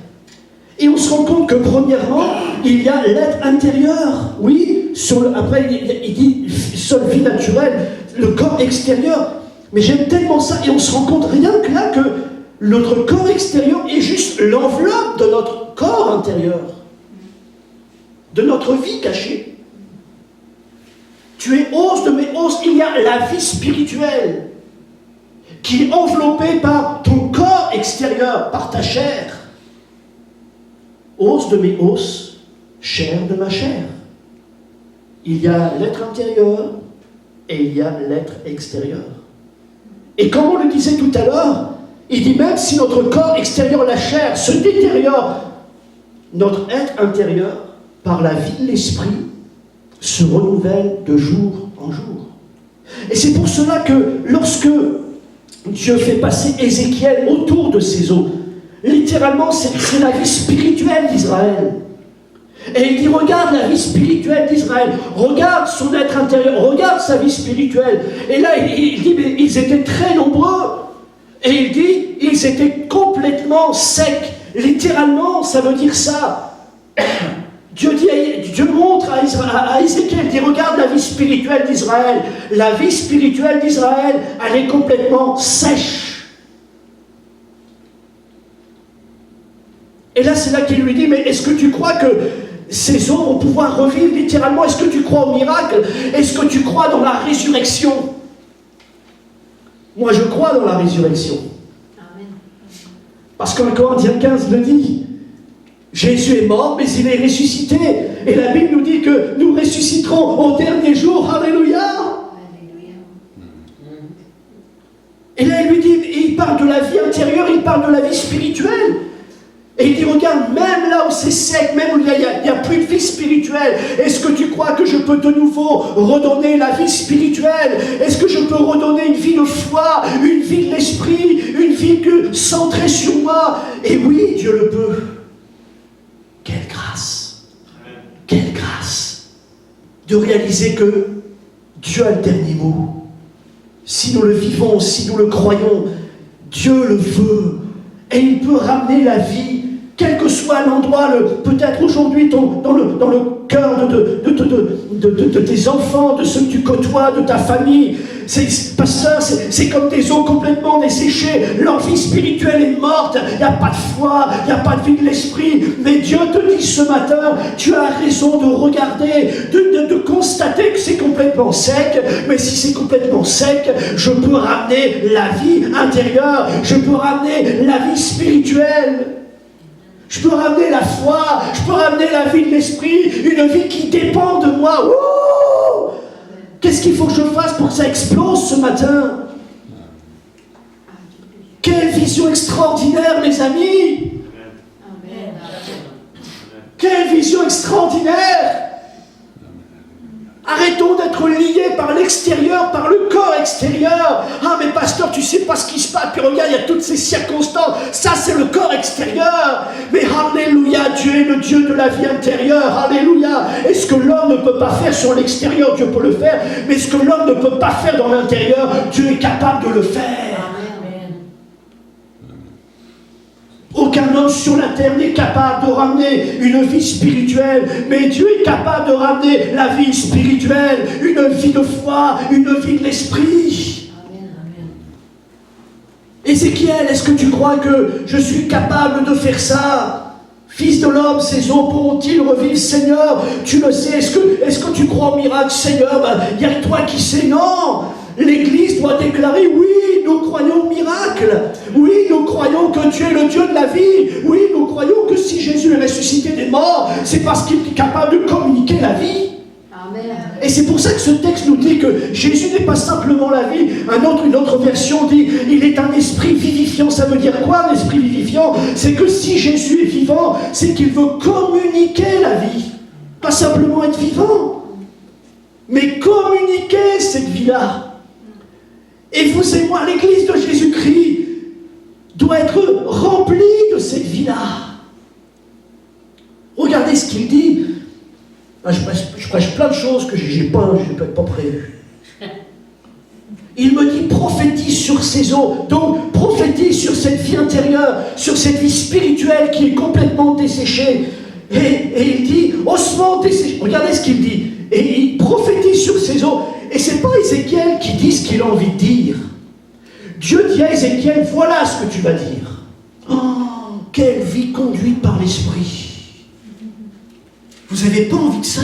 Et on se rend compte que, premièrement, il y a l'être intérieur. Oui, après, il dit seule vie naturelle, le corps extérieur. Mais j'aime tellement ça, et on se rend compte rien que là que notre corps extérieur est juste l'enveloppe de notre corps intérieur, de notre vie cachée. Tu es os de mes os, il y a la vie spirituelle qui est enveloppée par ton corps extérieur, par ta chair. Os de mes os, chair de ma chair. Il y a l'être intérieur et il y a l'être extérieur. Et comme on le disait tout à l'heure, il dit même si notre corps extérieur, la chair, se détériore, notre être intérieur, par la vie de l'esprit, se renouvelle de jour en jour. Et c'est pour cela que lorsque Dieu fait passer Ézéchiel autour de ses os, littéralement c'est la vie spirituelle d'Israël. Et il dit, regarde la vie spirituelle d'Israël, regarde son être intérieur, regarde sa vie spirituelle. Et là, il dit, mais ils étaient très nombreux. Et il dit, ils étaient complètement secs. Littéralement, ça veut dire ça. Dieu montre à Ézéchiel, il dit, regarde la vie spirituelle d'Israël. La vie spirituelle d'Israël, elle est complètement sèche. Et là, c'est là qu'il lui dit, mais est-ce que tu crois que ces os vont pouvoir revivre littéralement? Est-ce que tu crois au miracle? Est-ce que tu crois dans la résurrection? Moi, je crois dans la résurrection. Amen. Parce qu'en Corinthiens 15 le dit, Jésus est mort, mais il est ressuscité. Et la Bible nous dit que nous ressusciterons au dernier jour. Alléluia. Alléluia. Et là, il lui dit, il parle de la vie intérieure, il parle de la vie spirituelle. Et il dit, regarde, même là où c'est sec, même où il n'y a plus de vie spirituelle, est-ce que tu crois que je peux de nouveau redonner la vie spirituelle? Est-ce que je peux redonner une vie de foi, une vie de l'esprit, une vie centrée sur moi? Et oui, Dieu le peut. Quelle grâce! Quelle grâce de réaliser que Dieu a le dernier mot. Si nous le vivons, si nous le croyons, Dieu le veut. Et il peut ramener la vie, quel que soit l'endroit, peut-être aujourd'hui dans le cœur de tes enfants, de ceux que tu côtoies, de ta famille. Pasteur, c'est comme des eaux complètement desséchées. Leur vie spirituelle est morte. Il n'y a pas de foi, il n'y a pas de vie de l'esprit. Mais Dieu te dit ce matin, tu as raison de regarder, de constater que c'est complètement sec. Mais si c'est complètement sec, je peux ramener la vie intérieure. Je peux ramener la vie spirituelle. Je peux ramener la foi, je peux ramener la vie de l'esprit, une vie qui dépend de moi. Wouh! Qu'est-ce qu'il faut que je fasse pour que ça explose ce matin? Quelle vision extraordinaire, mes amis! Amen. Quelle vision extraordinaire! Arrêtons d'être liés par l'extérieur, par le corps extérieur. Ah mais pasteur, tu sais pas ce qui se passe, puis regarde, il y a toutes ces circonstances. Ça c'est le corps extérieur. Mais alléluia, Dieu est le Dieu de la vie intérieure. Alléluia. Et ce que l'homme ne peut pas faire sur l'extérieur, Dieu peut le faire. Mais ce que l'homme ne peut pas faire dans l'intérieur, Dieu est capable de le faire. Aucun homme sur la terre n'est capable de ramener une vie spirituelle, mais Dieu est capable de ramener la vie spirituelle, une vie de foi, une vie de l'esprit. Amen, amen. Ézéchiel, est-ce que tu crois que je suis capable de faire ça? Fils de l'homme, ces eaux pourront-ils revivre? Seigneur, tu le sais, est-ce que tu crois au miracle? Seigneur, il n'y a que toi qui sais. Non! L'Église doit déclarer, oui, nous croyons au miracle. Oui, nous croyons que Dieu est le Dieu de la vie. Oui, nous croyons que si Jésus est ressuscité des morts, c'est parce qu'il est capable de communiquer la vie. Amen. Et c'est pour ça que ce texte nous dit que Jésus n'est pas simplement la vie. Une autre version dit, il est un esprit vivifiant. Ça veut dire quoi, un esprit vivifiant? C'est que si Jésus est vivant, c'est qu'il veut communiquer la vie. Pas simplement être vivant, mais communiquer cette vie-là. Et vous et moi, l'Église de Jésus-Christ doit être remplie de cette vie-là. Regardez ce qu'il dit. Je prêche plein de choses que je n'ai pas prévues. Il me dit, prophétise sur ces eaux. Donc, prophétise sur cette vie intérieure, sur cette vie spirituelle qui est complètement desséchée. Et il dit, ossements desséchés. Regardez ce qu'il dit. Et il prophétise sur ces eaux. Et ce n'est pas Ézéchiel qui dit ce qu'il a envie de dire. Dieu dit à Ézéchiel, voilà ce que tu vas dire. Oh, quelle vie conduite par l'Esprit. Vous n'avez pas envie de ça?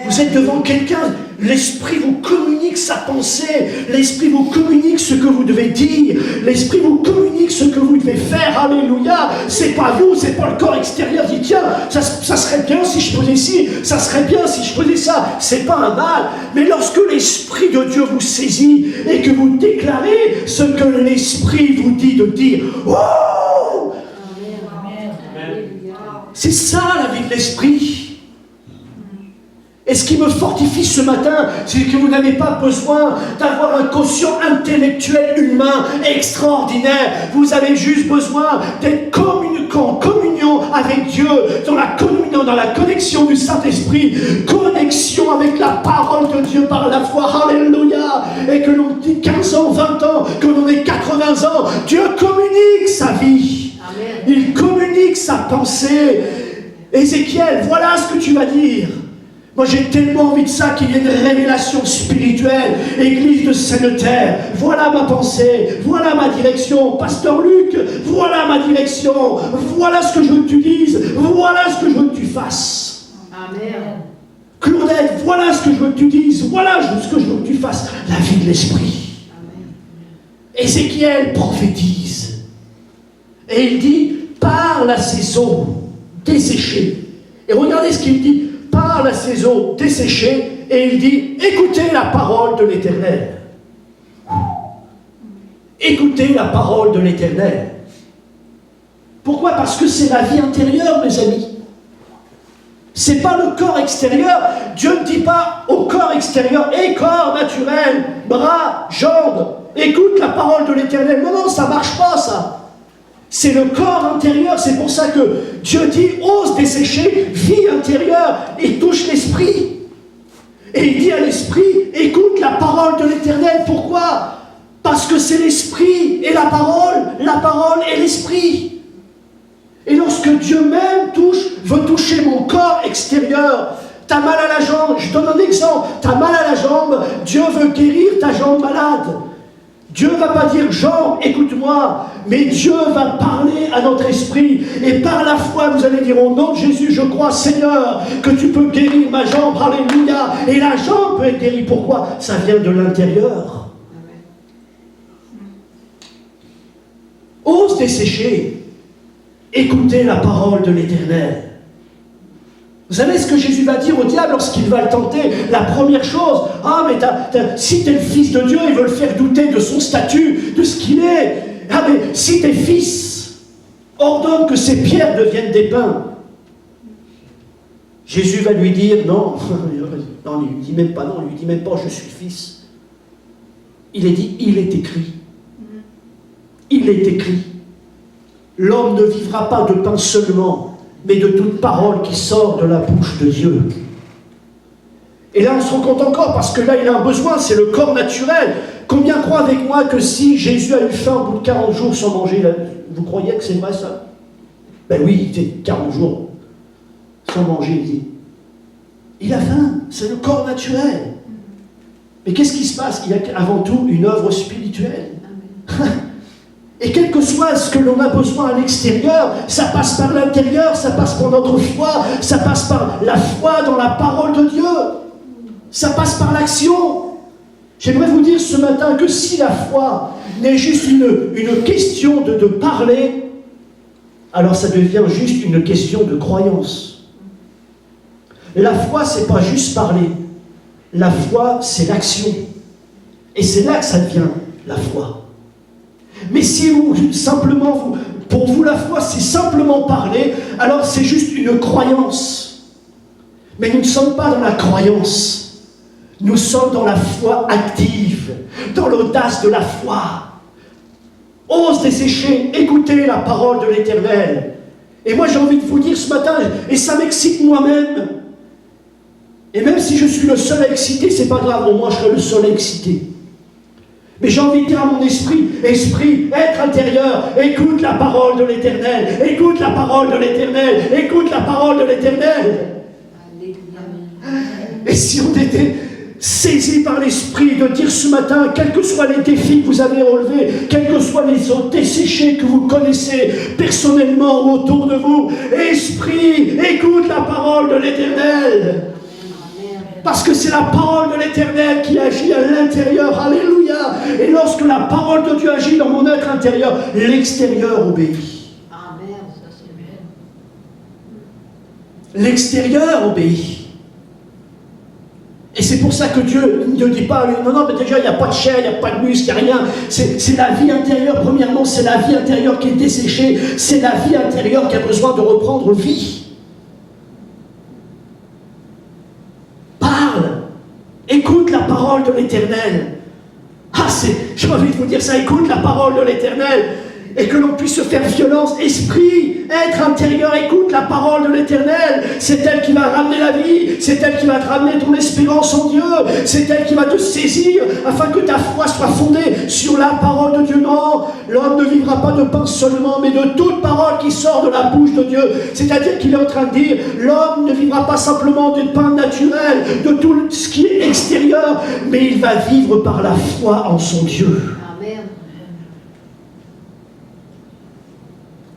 Vous êtes devant quelqu'un, l'Esprit vous communique sa pensée, l'Esprit vous communique ce que vous devez dire, l'Esprit vous communique ce que vous devez faire, alléluia. C'est pas vous, c'est pas le corps extérieur qui dit tiens, ça serait bien si je faisais ci, ça serait bien si je faisais ça, c'est pas un mal. Mais lorsque l'Esprit de Dieu vous saisit et que vous déclarez ce que l'Esprit vous dit de dire, oh, c'est ça la vie de l'Esprit. Et ce qui me fortifie ce matin, c'est que vous n'avez pas besoin d'avoir un quotient intellectuel humain extraordinaire. Vous avez juste besoin d'être en communion avec Dieu, dans la communion, dans la connexion du Saint-Esprit, connexion avec la parole de Dieu par la foi. Alléluia. Et que l'on ait 15 ans, 20 ans, que l'on ait 80 ans, Dieu communique sa vie. Amen. Il communique sa pensée. Ézéchiel, voilà ce que tu vas dire. Moi, j'ai tellement envie de ça qu'il y ait une révélation spirituelle. Église de Sainte-Terre, voilà ma pensée, voilà ma direction. Pasteur Luc, voilà ma direction. Voilà ce que je veux que tu dises, voilà ce que je veux que tu fasses. Amen. Claudette, voilà ce que je veux que tu dises, voilà ce que je veux que tu fasses. La vie de l'Esprit. Amen. Ézéchiel prophétise. Et il dit, parle à ces eaux desséchées. Et regardez ce qu'il dit. Parle à ces eaux desséchées, et il dit, écoutez la parole de l'Éternel. Écoutez la parole de l'Éternel. Pourquoi? Parce que c'est la vie intérieure, mes amis. C'est pas le corps extérieur. Dieu ne dit pas au corps extérieur, et corps naturel, bras, jambes, écoute la parole de l'Éternel. Non, non, ça marche pas, ça. C'est le corps intérieur, c'est pour ça que Dieu dit, ose dessécher, vie intérieure, et touche l'esprit. Et il dit à l'esprit, écoute la parole de l'Éternel. Pourquoi? Parce que c'est l'esprit et la parole et l'esprit. Et lorsque Dieu même veut toucher mon corps extérieur, t'as mal à la jambe, je donne un exemple, t'as mal à la jambe, Dieu veut guérir ta jambe malade. Dieu ne va pas dire, jambe, écoute-moi, mais Dieu va parler à notre esprit. Et par la foi, vous allez dire, au nom de Jésus, je crois, Seigneur, que tu peux guérir ma jambe, alléluia. Et la jambe peut être guérie. Pourquoi? Ça vient de l'intérieur. Ose dessécher. Écoutez la parole de l'Éternel. Vous savez ce que Jésus va dire au diable lorsqu'il va le tenter? La première chose, ah mais si tu es le fils de Dieu, il veut le faire douter de son statut, de ce qu'il est. Ah mais si tu es fils, ordonne que ces pierres deviennent des pains. Jésus va lui dire, non, non, il lui dit même pas non, il lui dit même pas je suis fils. Il est dit, il est écrit. Il est écrit. L'homme ne vivra pas de pain seulement, mais de toute parole qui sort de la bouche de Dieu. Et là, on se rend compte encore, parce que là, il a un besoin, c'est le corps naturel. Combien croient avec moi que si Jésus a eu faim au bout de 40 jours sans manger, vous croyez que c'est vrai ça? Ben oui, c'est 40 jours sans manger, il dit. Il a faim, c'est le corps naturel. Mais qu'est-ce qui se passe? Il y a avant tout une œuvre spirituelle. Et quel que soit ce que l'on a besoin à l'extérieur, ça passe par l'intérieur, ça passe par notre foi, ça passe par la foi dans la parole de Dieu. Ça passe par l'action. J'aimerais vous dire ce matin que si la foi n'est juste une question de parler, alors ça devient juste une question de croyance. La foi, c'est pas juste parler. La foi, c'est l'action. Et c'est là que ça devient la foi. Mais si pour vous la foi c'est simplement parler, alors c'est juste une croyance. Mais nous ne sommes pas dans la croyance, nous sommes dans la foi active, dans l'audace de la foi. Ose dessécher, écoutez la parole de l'Éternel. Et moi j'ai envie de vous dire ce matin, et ça m'excite moi-même, et même si je suis le seul à exciter, c'est pas grave, au moins je serai le seul à exciter. Mais j'ai envie de dire à mon esprit, être intérieur, écoute la parole de l'Éternel, écoute la parole de l'Éternel, écoute la parole de l'Éternel. Et si on était saisi par l'Esprit, de dire ce matin, quels que soient les défis que vous avez relevés, quels que soient les eaux desséchées que vous connaissez personnellement ou autour de vous, Esprit, écoute la parole de l'Éternel. Parce que c'est la parole de l'Éternel qui agit à l'intérieur. Alléluia. Et lorsque la parole de Dieu agit dans mon être intérieur, l'extérieur obéit. Amen. Ça, c'est bien. L'extérieur obéit. Et c'est pour ça que Dieu ne dit pas, non, mais déjà, il n'y a pas de chair, il n'y a pas de muscle, il n'y a rien. C'est la vie intérieure, premièrement, c'est la vie intérieure qui est desséchée. C'est la vie intérieure qui a besoin de reprendre vie. Parle. Écoute la parole de l'Éternel. J'ai envie de vous dire ça, écoute la parole de l'Éternel. Et que l'on puisse se faire violence, esprit, être intérieur, écoute la parole de l'Éternel. C'est elle qui va ramener la vie, c'est elle qui va te ramener ton espérance en Dieu, c'est elle qui va te saisir afin que ta foi soit fondée sur la parole de Dieu. Non, l'homme ne vivra pas de pain seulement, mais de toute parole qui sort de la bouche de Dieu. C'est-à-dire qu'il est en train de dire, l'homme ne vivra pas simplement du pain naturel, de tout ce qui est extérieur, mais il va vivre par la foi en son Dieu.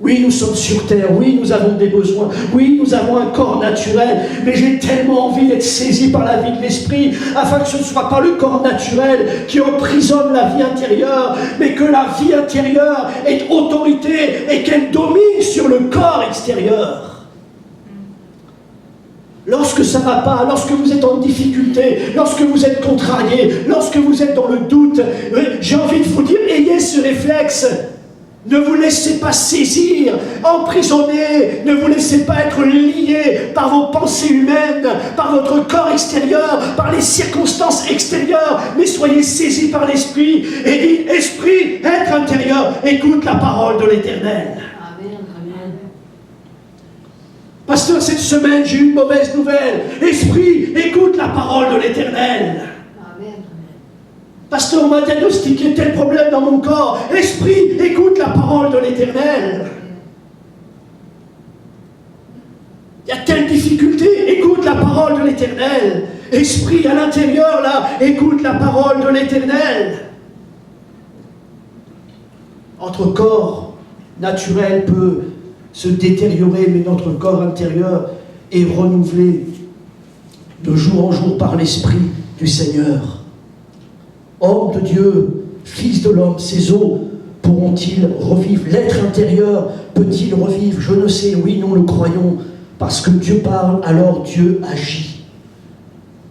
Oui, nous sommes sur terre, oui, nous avons des besoins, oui, nous avons un corps naturel, mais j'ai tellement envie d'être saisi par la vie de l'Esprit, afin que ce ne soit pas le corps naturel qui emprisonne la vie intérieure, mais que la vie intérieure ait autorité et qu'elle domine sur le corps extérieur. Lorsque ça ne va pas, lorsque vous êtes en difficulté, lorsque vous êtes contrarié, lorsque vous êtes dans le doute, j'ai envie de vous dire, ayez ce réflexe. Ne vous laissez pas saisir, emprisonner, ne vous laissez pas être lié par vos pensées humaines, par votre corps extérieur, par les circonstances extérieures, mais soyez saisis par l'Esprit et dites, Esprit, être intérieur, écoute la parole de l'Éternel. Amen. Amen. Pasteur, cette semaine, j'ai une mauvaise nouvelle. Esprit, écoute la parole de l'Éternel. Pasteur, on m'a diagnostiqué tel problème dans mon corps. Esprit, écoute la parole de l'Éternel. Il y a telle difficulté, écoute la parole de l'Éternel. Esprit, à l'intérieur, là, écoute la parole de l'Éternel. Notre corps naturel peut se détériorer, mais notre corps intérieur est renouvelé de jour en jour par l'Esprit du Seigneur. Homme de Dieu, fils de l'homme, ces os pourront-ils revivre? L'être intérieur peut-il revivre? Je ne sais, oui, nous le croyons, parce que Dieu parle, alors Dieu agit.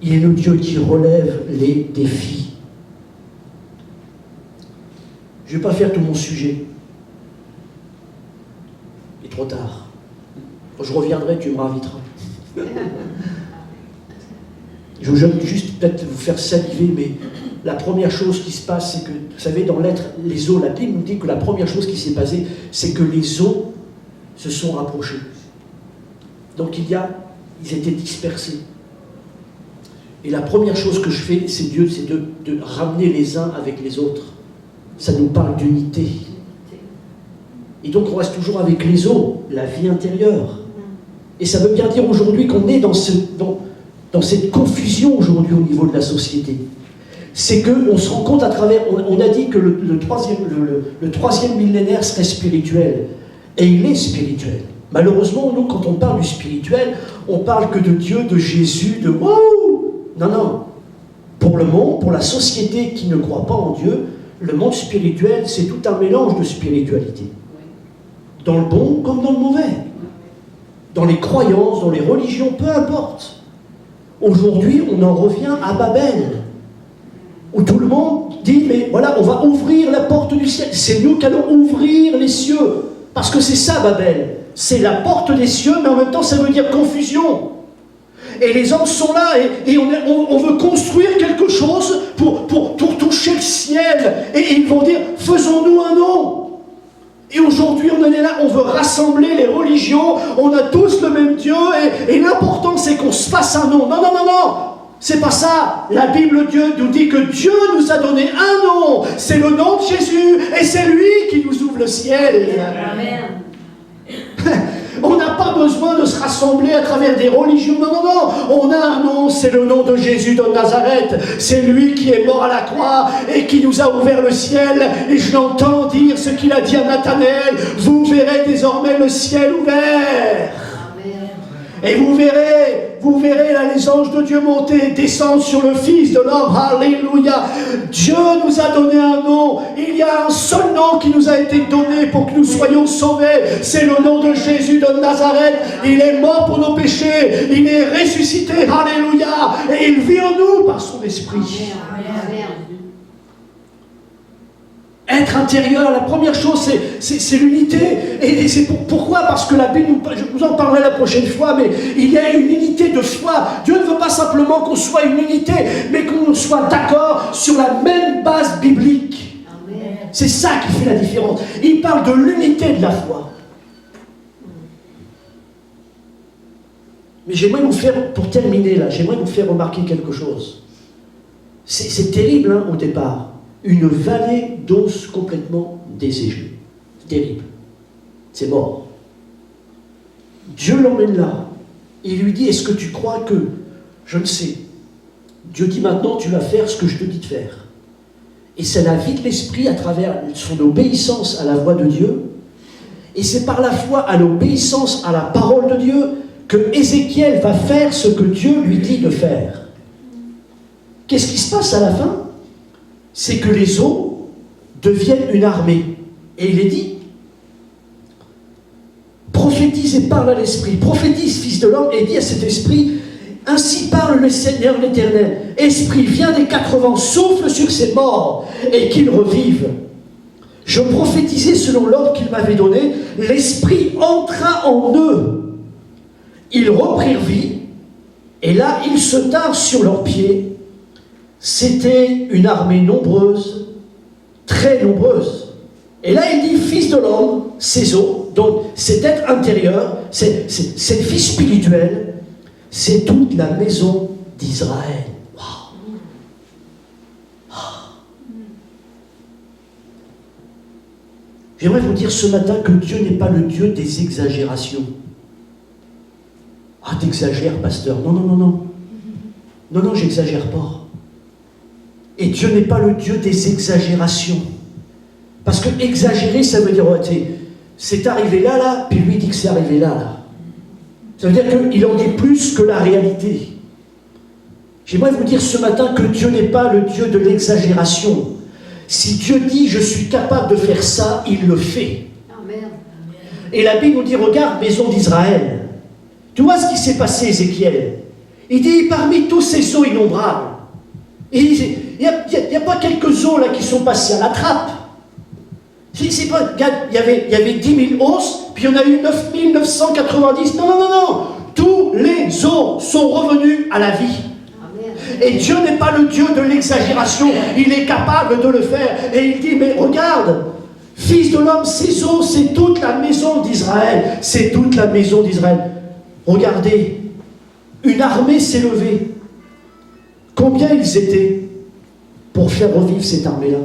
Il est le Dieu qui relève les défis. Je ne vais pas faire tout mon sujet. Il est trop tard. Quand je reviendrai, tu me raviteras. Je veux juste peut-être vous faire saliver, mais la première chose qui se passe, c'est que, vous savez, dans l'être, les eaux, la Bible nous dit que la première chose qui s'est passée, c'est que les eaux se sont rapprochées. Donc ils étaient dispersés. Et la première chose que je fais, c'est de ramener les uns avec les autres. Ça nous parle d'unité. Et donc on reste toujours avec les eaux, la vie intérieure. Et ça veut bien dire aujourd'hui qu'on est dans cette confusion aujourd'hui au niveau de la société. C'est qu'on se rend compte à travers, on a dit que le troisième millénaire serait spirituel, et il est spirituel. Malheureusement, nous, quand on parle du spirituel, on parle que de Dieu, de Jésus, de wouh. Non. Pour le monde, pour la société qui ne croit pas en Dieu, le monde spirituel, c'est tout un mélange de spiritualité. Dans le bon comme dans le mauvais. Dans les croyances, dans les religions, peu importe. Aujourd'hui, on en revient à Babel, où tout le monde dit, mais voilà, on va ouvrir la porte du ciel. C'est nous qui allons ouvrir les cieux. Parce que c'est ça, Babel. C'est la porte des cieux, mais en même temps, ça veut dire confusion. Et les hommes sont là, et on veut construire quelque chose pour toucher le ciel. Et ils vont dire, faisons-nous un nom. Et aujourd'hui, on en est là, on veut rassembler les religions, on a tous le même Dieu, et l'important, c'est qu'on se fasse un nom. Non. C'est pas ça. La Bible, Dieu nous dit que Dieu nous a donné un nom. C'est le nom de Jésus, et c'est lui qui nous ouvre le ciel. Amen. On n'a pas besoin de se rassembler à travers des religions. Non, non, non. On a un nom, c'est le nom de Jésus de Nazareth. C'est lui qui est mort à la croix et qui nous a ouvert le ciel. Et je l'entends dire ce qu'il a dit à Nathanaël. Vous verrez désormais le ciel ouvert. Et vous verrez là les anges de Dieu monter et descendre sur le Fils de l'homme. Alléluia. Dieu nous a donné un nom. Il y a un seul nom qui nous a été donné pour que nous soyons sauvés. C'est le nom de Jésus de Nazareth. Il est mort pour nos péchés. Il est ressuscité. Alléluia. Et il vit en nous par son esprit. Être intérieur, la première chose, c'est l'unité. Et c'est pourquoi? Parce que la Bible, je vous en parlerai la prochaine fois, mais il y a une unité de foi. Dieu ne veut pas simplement qu'on soit une unité, mais qu'on soit d'accord sur la même base biblique. C'est ça qui fait la différence. Il parle de l'unité de la foi. Mais j'aimerais vous faire, pour terminer là, j'aimerais vous faire remarquer quelque chose. C'est terrible hein, au départ. Une vallée d'os complètement desséchée. C'est terrible. C'est mort. Dieu l'emmène là. Il lui dit, est-ce que tu crois que... Je ne sais. Dieu dit maintenant, tu vas faire ce que je te dis de faire. Et c'est la vie de l'esprit à travers son obéissance à la voix de Dieu. Et c'est par la foi à l'obéissance à la parole de Dieu que Ézéchiel va faire ce que Dieu lui dit de faire. Qu'est-ce qui se passe à la fin? C'est que les eaux deviennent une armée. Et il est dit, prophétise et parle à l'esprit, prophétise, fils de l'homme, et dit à cet esprit, ainsi parle le Seigneur l'Éternel, esprit, viens des 4 vents, souffle sur ces morts, et qu'ils revivent. Je prophétisais selon l'ordre qu'il m'avait donné, l'esprit entra en eux. Ils reprirent vie, et là, ils se tinrent sur leurs pieds. C'était une armée nombreuse, très nombreuse. Et là, il dit, fils de l'homme, ces eaux, donc cet être intérieur, cette vie spirituelle, c'est toute la maison d'Israël. Wow. J'aimerais vous dire ce matin que Dieu n'est pas le Dieu des exagérations. Ah, t'exagères, pasteur. Non, non, non, non. Non, non, j'exagère pas. Et Dieu n'est pas le Dieu des exagérations. Parce que exagérer, ça veut dire, oh, c'est arrivé là, là, puis lui dit que c'est arrivé là, là. Ça veut dire qu'il en dit plus que la réalité. J'aimerais vous dire ce matin que Dieu n'est pas le Dieu de l'exagération. Si Dieu dit, je suis capable de faire ça, il le fait. Amen. Et la Bible nous dit, regarde, maison d'Israël. Tu vois ce qui s'est passé, Ézéchiel? Il dit, parmi tous ces eaux innombrables, il n'y a pas quelques eaux là qui sont passées à la trappe. Il y avait 10 000 os, puis il y en a eu 9 990. Non, non, non, non. Tous les os sont revenus à la vie. Amen. Et Dieu n'est pas le Dieu de l'exagération. Il est capable de le faire. Et il dit, mais regarde, fils de l'homme, ces os, c'est toute la maison d'Israël. C'est toute la maison d'Israël. Regardez, une armée s'est levée. Combien ils étaient pour faire revivre cette armée-là?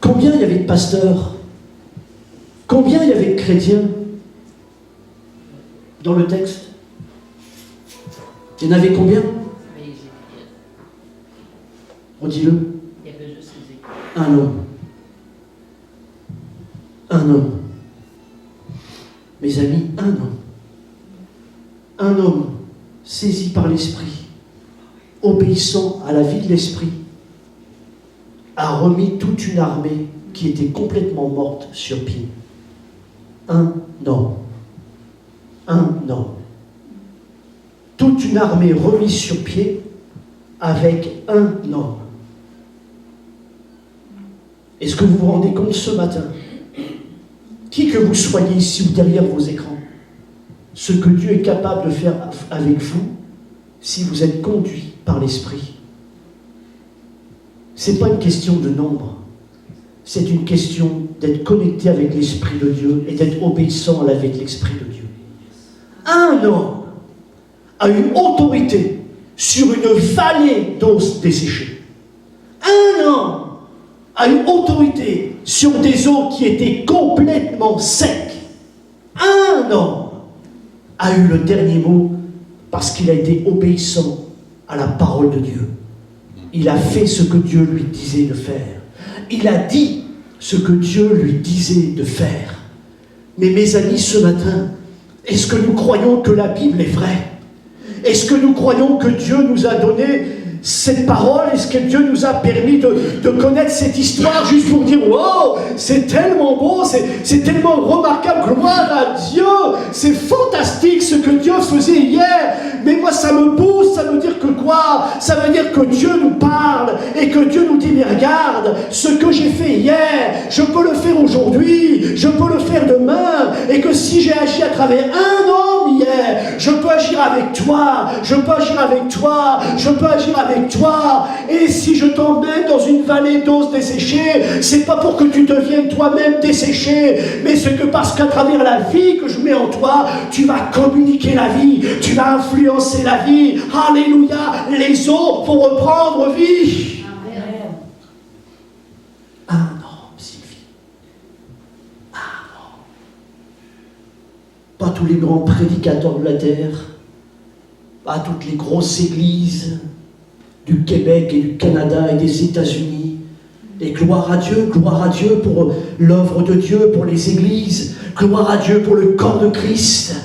Combien il y avait de pasteurs? Combien il y avait de chrétiens dans le texte? Il y en avait combien? Redis-le. Un homme. Un homme. Mes amis, un homme. Un homme saisi par l'Esprit, obéissant à la vie de l'Esprit, a remis toute une armée qui était complètement morte sur pied. Un homme. Un homme. Toute une armée remise sur pied avec un homme. Est-ce que vous vous rendez compte ce matin, qui que vous soyez ici ou derrière vos écrans, ce que Dieu est capable de faire avec vous si vous êtes conduit par l'Esprit? Ce n'est pas une question de nombre, c'est une question d'être connecté avec l'Esprit de Dieu et d'être obéissant avec l'Esprit de Dieu. Un homme a une autorité sur une vallée d'os desséchés. Un homme a une autorité sur des eaux qui étaient complètement secs. Un homme a eu le dernier mot parce qu'il a été obéissant à la parole de Dieu. Il a fait ce que Dieu lui disait de faire. Il a dit ce que Dieu lui disait de faire. Mais mes amis, ce matin, est-ce que nous croyons que la Bible est vraie? Est-ce que nous croyons que Dieu nous a donné cette parole? Est-ce que Dieu nous a permis de connaître cette histoire juste pour dire « Wow, c'est tellement beau, c'est tellement remarquable, gloire à Dieu, c'est fantastique ce que Dieu faisait hier !» Mais moi, ça me pousse, ça veut dire que quoi? Ça veut dire que Dieu nous parle et que Dieu nous dit « Mais regarde, ce que j'ai fait hier, je peux le faire aujourd'hui, je peux le faire demain, et que si j'ai agi à travers un homme hier, je peux agir avec toi, je peux agir avec toi, je peux agir avec toi. Et si je t'emmène dans une vallée d'os desséchée, c'est pas pour que tu deviennes toi-même desséché, mais c'est que parce qu'à travers la vie que je mets en toi, tu vas communiquer la vie, tu vas influencer la vie. Alléluia, les eaux vont reprendre vie. Amen. Un homme, Sylvie. Un homme. Pas tous les grands prédicateurs de la terre, pas toutes les grosses églises du Québec et du Canada et des États-Unis. Et gloire à Dieu pour l'œuvre de Dieu, pour les églises, gloire à Dieu pour le corps de Christ.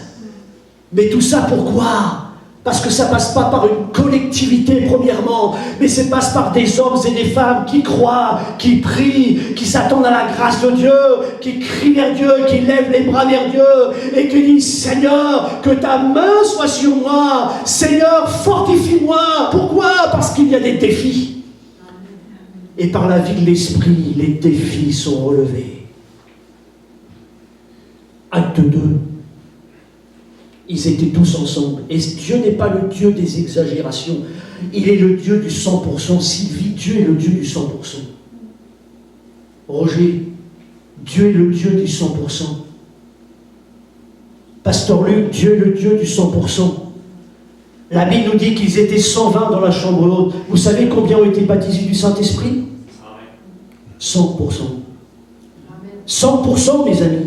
Mais tout ça pourquoi? Parce que ça passe pas par une collectivité premièrement, mais ça passe par des hommes et des femmes qui croient, qui prient, qui s'attendent à la grâce de Dieu, qui crient vers Dieu, qui lèvent les bras vers Dieu et qui disent « Seigneur, que ta main soit sur moi, Seigneur, fortifie-moi ». Pourquoi? Parce qu'il y a des défis. Et par la vie de l'Esprit, les défis sont relevés. Acte 2. Ils étaient tous ensemble. Et Dieu n'est pas le Dieu des exagérations. Il est le Dieu du 100%. Sylvie, Dieu est le Dieu du 100%. Roger, Dieu est le Dieu du 100%. Pasteur Luc, Dieu est le Dieu du 100%. La Bible nous dit qu'ils étaient 120 dans la chambre haute. Vous savez combien ont été baptisés du Saint-Esprit? 100%. 100%, mes amis.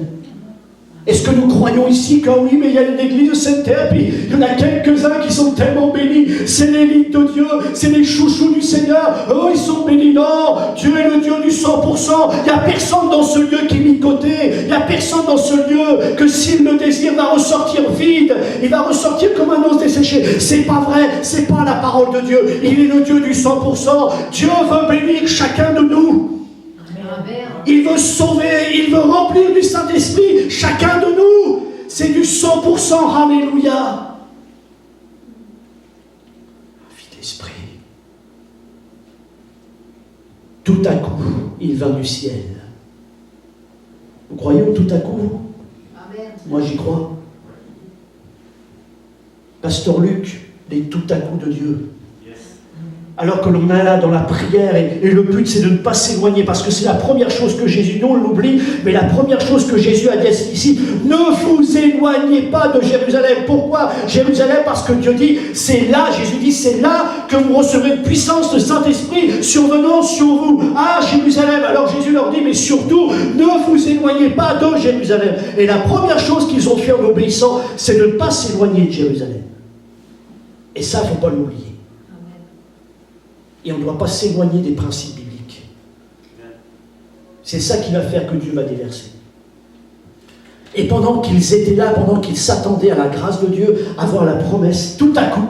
Est-ce que nous croyons ici que oui, mais il y a une église de cette terre, puis il y en a quelques-uns qui sont tellement bénis, c'est l'élite de Dieu, c'est les chouchous du Seigneur, oh ils sont bénis, non, Dieu est le Dieu du 100%, il n'y a personne dans ce lieu qui est mis de côté, il n'y a personne dans ce lieu que s'il le désire va ressortir vide, il va ressortir comme un os desséché. C'est pas vrai, c'est pas la parole de Dieu, il est le Dieu du 100%, Dieu veut bénir chacun de nous. Il veut sauver, il veut remplir du Saint-Esprit chacun de nous. C'est du 100%, alléluia. Vie d'esprit. Tout à coup, il vint du ciel. Vous croyez au tout à coup, vous? Amen. Moi, j'y crois. Pasteur Luc, les tout à coup de Dieu. Alors que l'on est là dans la prière, et le but c'est de ne pas s'éloigner, parce que c'est la première chose que Jésus, nous on l'oublie, mais la première chose que Jésus a dit ici, ne vous éloignez pas de Jérusalem. Pourquoi Jérusalem? Parce que Dieu dit, c'est là, Jésus dit, c'est là que vous recevrez une puissance de Saint-Esprit survenant sur vous. Ah, Jérusalem. Alors Jésus leur dit, mais surtout, ne vous éloignez pas de Jérusalem. Et la première chose qu'ils ont fait en obéissant, c'est de ne pas s'éloigner de Jérusalem. Et ça, il ne faut pas l'oublier. Et on ne doit pas s'éloigner des principes bibliques. C'est ça qui va faire que Dieu va déverser. Et pendant qu'ils étaient là, pendant qu'ils s'attendaient à la grâce de Dieu, à voir la promesse, tout à coup,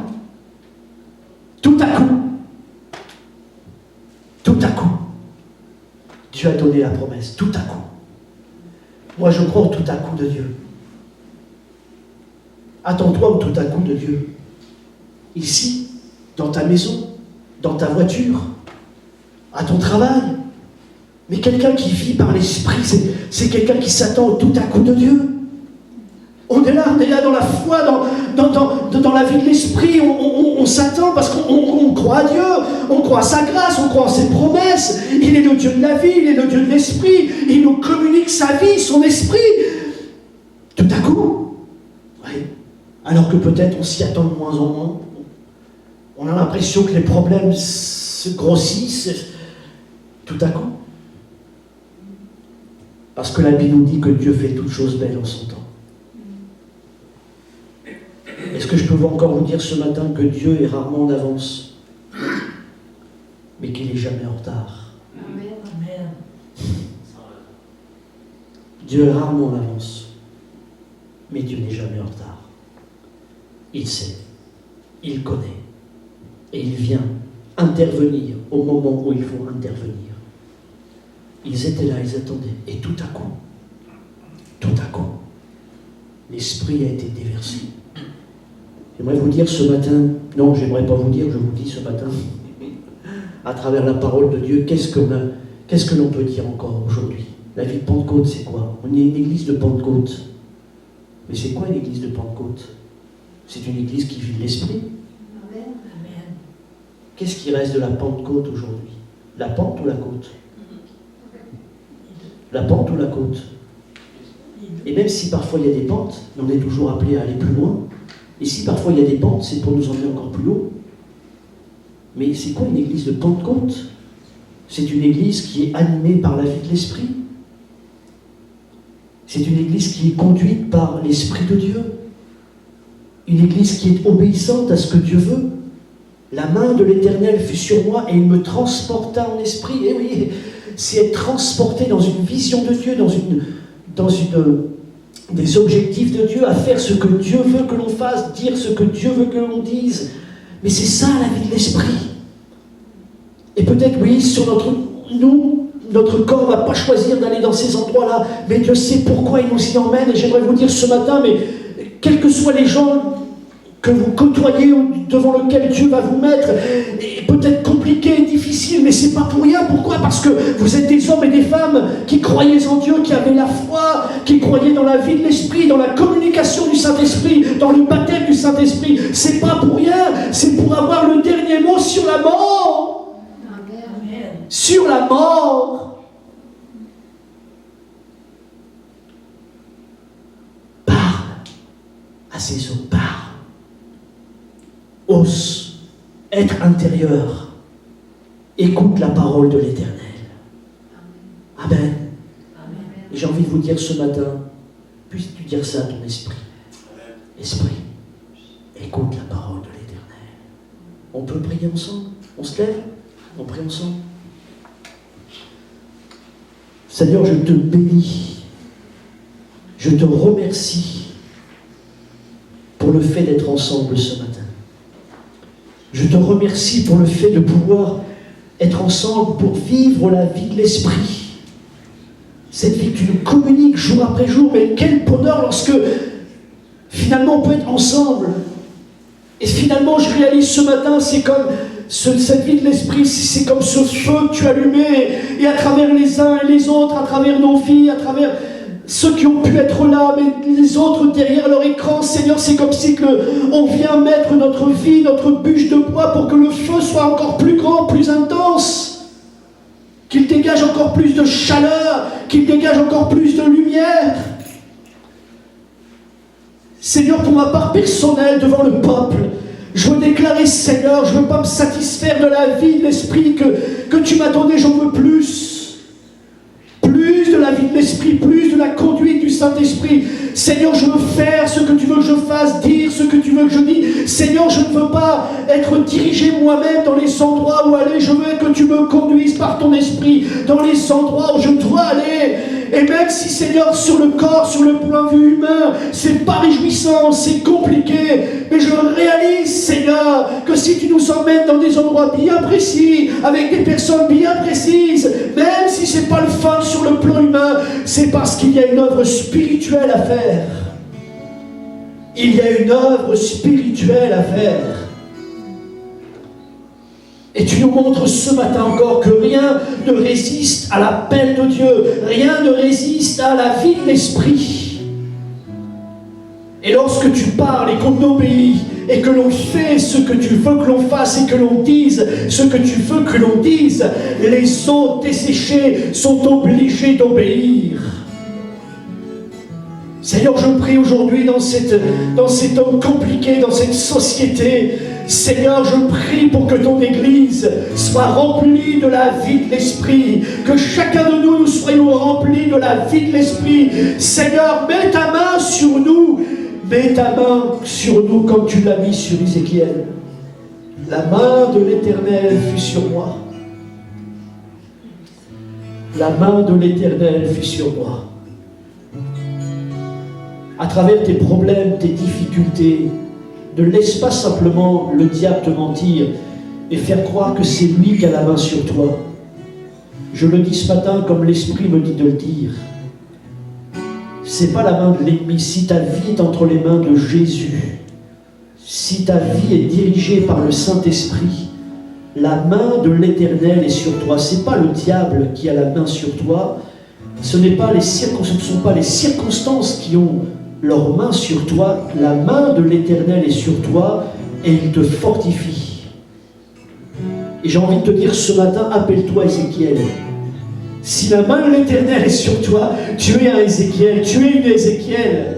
Dieu a donné la promesse, tout à coup. Moi je crois au tout à coup de Dieu. Attends-toi au tout à coup de Dieu. Ici, dans ta maison, dans ta voiture, à ton travail. Mais quelqu'un qui vit par l'esprit, c'est quelqu'un qui s'attend au tout à coup de Dieu. On est là dans la foi, dans la vie de l'esprit, on s'attend parce qu'on croit à Dieu, on croit à sa grâce, on croit en ses promesses. Il est le Dieu de la vie, il est le Dieu de l'esprit, il nous communique sa vie, son esprit. Tout à coup. Oui. Alors que peut-être on s'y attend de moins en moins. On a l'impression que les problèmes se grossissent tout à coup. Parce que la Bible nous dit que Dieu fait toutes choses belles en son temps. Est-ce que je peux encore vous dire ce matin que Dieu est rarement en avance, mais qu'il n'est jamais en retard? Amen. Dieu est rarement en avance, mais Dieu n'est jamais en retard. Il sait, il connaît, et il vient intervenir au moment où il faut intervenir. Ils étaient là, ils attendaient, et tout à coup, l'Esprit a été déversé. J'aimerais vous dire ce matin, non, j'aimerais pas vous dire, je vous dis ce matin, à travers la parole de Dieu, qu'est-ce que l'on peut dire encore aujourd'hui? La vie de Pentecôte, c'est quoi? On est une église de Pentecôte. Mais c'est quoi une église de Pentecôte? C'est une église qui vit de l'Esprit. Amen. Qu'est-ce qui reste de la Pentecôte aujourd'hui? La pente ou la côte? La pente ou la côte? Et même si parfois il y a des pentes, on est toujours appelé à aller plus loin. Et si parfois il y a des pentes, c'est pour nous emmener encore plus haut. Mais c'est quoi une église de Pentecôte? C'est une église qui est animée par la vie de l'Esprit. C'est une église qui est conduite par l'Esprit de Dieu. Une église qui est obéissante à ce que Dieu veut. La main de l'Éternel fut sur moi et il me transporta en esprit. Et oui, c'est être transporté dans une vision de Dieu, dans des objectifs de Dieu, à faire ce que Dieu veut que l'on fasse, dire ce que Dieu veut que l'on dise. Mais c'est ça la vie de l'Esprit. Et peut-être, oui, notre corps ne va pas choisir d'aller dans ces endroits-là, mais Dieu sait pourquoi il nous y emmène. Et j'aimerais vous dire ce matin, mais quels que soient les gens que vous côtoyez ou devant lesquels Dieu va vous mettre, et peut-être compliqué, difficile, mais c'est pas pour rien. Pourquoi? Parce que vous êtes des hommes et des femmes qui croyaient en Dieu, qui avaient la foi, qui croyaient dans la vie de l'Esprit, dans la communication du Saint-Esprit, dans le baptême du Saint-Esprit. C'est pas pour rien, c'est pour avoir le dernier mot sur la mort. Amen. Sur la mort. Parle à ces hommes, parle. Ose être intérieur. Écoute la parole de l'Éternel. Amen. Amen. Et j'ai envie de vous dire ce matin, puisses-tu dire ça à ton esprit. Esprit, écoute la parole de l'Éternel. On peut prier ensemble? On se lève? On prie ensemble? Seigneur, je te bénis. Je te remercie pour le fait d'être ensemble ce matin. Je te remercie pour le fait de pouvoir être ensemble pour vivre la vie de l'Esprit. Cette vie que tu nous communiques jour après jour, mais quel bonheur lorsque finalement on peut être ensemble. Et finalement je réalise ce matin, c'est comme cette vie de l'Esprit, c'est comme ce feu que tu as allumé, et à travers les uns et les autres, à travers nos vies, à travers ceux qui ont pu être là, mais les autres derrière leur écran, Seigneur, c'est comme si on vient mettre notre vie, notre bûche de bois pour que le feu soit encore plus grand, plus intense, qu'il dégage encore plus de chaleur, qu'il dégage encore plus de lumière. Seigneur, pour ma part personnelle devant le peuple, je veux déclarer, Seigneur, je ne veux pas me satisfaire de la vie, de l'Esprit que tu m'as donné, j'en veux plus. Plus de la vie de l'Esprit, plus de la conduite du Saint-Esprit. Seigneur, je veux faire ce que tu veux que je fasse, dire ce que tu veux que je dise. Seigneur, je ne veux pas être dirigé moi-même dans les endroits où aller. Je veux que tu me conduises par ton Esprit dans les endroits où je dois aller. Et même si, Seigneur, sur le corps, sur le point de vue humain, c'est pas réjouissant, c'est compliqué, mais je réalise, Seigneur, que si tu nous emmènes dans des endroits bien précis, avec des personnes bien précises, même si c'est pas le fun sur le plan humain, c'est parce qu'il y a une œuvre spirituelle à faire. Il y a une œuvre spirituelle à faire. Et tu nous montres ce matin encore que rien ne résiste à l'appel de Dieu, rien ne résiste à la vie de l'Esprit. Et lorsque tu parles et qu'on obéit, et que l'on fait ce que tu veux que l'on fasse, et que l'on dise ce que tu veux que l'on dise, les eaux desséchées sont obligées d'obéir. Seigneur, je prie aujourd'hui dans cet homme compliqué, dans cette société. Seigneur, je prie pour que ton Église soit remplie de la vie de l'Esprit. Que chacun de nous soyons remplis de la vie de l'Esprit. Seigneur, mets ta main sur nous. Mets ta main sur nous comme tu l'as mis sur Ézéchiel. La main de l'Éternel fut sur moi. La main de l'Éternel fut sur moi. À travers tes problèmes, tes difficultés, ne laisse pas simplement le diable te mentir et faire croire que c'est lui qui a la main sur toi. Je le dis ce matin comme l'Esprit me dit de le dire. C'est pas la main de l'ennemi. Si ta vie est entre les mains de Jésus, si ta vie est dirigée par le Saint-Esprit, la main de l'Éternel est sur toi. C'est pas le diable qui a la main sur toi. Ce ne sont pas les circonstances qui ont leur main sur toi. La main de l'Éternel est sur toi et il te fortifie. Et j'ai envie de te dire ce matin, appelle-toi Ézéchiel. Si la main de l'Éternel est sur toi, tu es un Ézéchiel, tu es une Ézéchiel.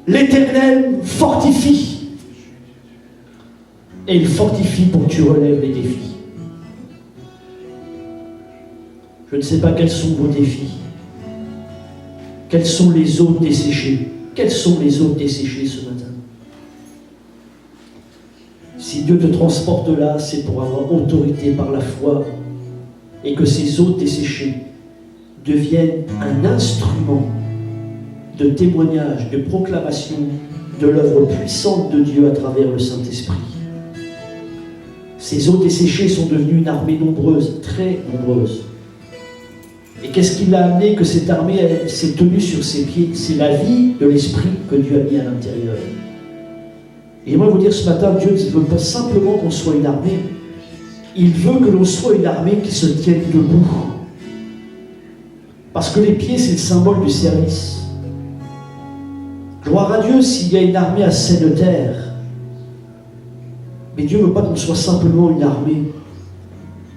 L'Éternel fortifie. Et il fortifie pour que tu relèves les défis. Je ne sais pas quels sont vos défis. Quelles sont les eaux desséchées? Quelles sont les eaux desséchées ce matin? Si Dieu te transporte là, c'est pour avoir autorité par la foi et que ces eaux desséchées deviennent un instrument de témoignage, de proclamation de l'œuvre puissante de Dieu à travers le Saint-Esprit. Ces eaux desséchées sont devenues une armée nombreuse, très nombreuse. Et qu'est-ce qui l'a amené que cette armée s'est tenue sur ses pieds? C'est la vie de l'Esprit que Dieu a mis à l'intérieur. Et j'aimerais vous dire ce matin, Dieu ne veut pas simplement qu'on soit une armée. Il veut que l'on soit une armée qui se tienne debout. Parce que les pieds, c'est le symbole du service. Gloire à Dieu s'il y a une armée à Seine-Terre. Mais Dieu ne veut pas qu'on soit simplement une armée.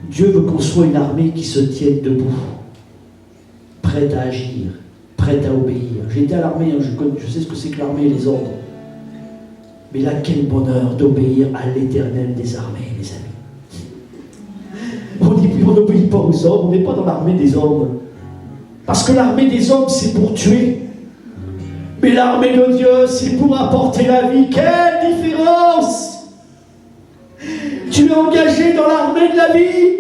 Dieu veut qu'on soit une armée qui se tienne debout. Prête à agir, prête à obéir. J'ai été à l'armée, je sais ce que c'est que l'armée et les ordres. Mais là, quel bonheur d'obéir à l'Éternel des armées, les amis. On n'obéit pas aux hommes, on n'est pas dans l'armée des hommes. Parce que l'armée des hommes, c'est pour tuer. Mais l'armée de Dieu, c'est pour apporter la vie. Quelle différence! Tu es engagé dans l'armée de la vie.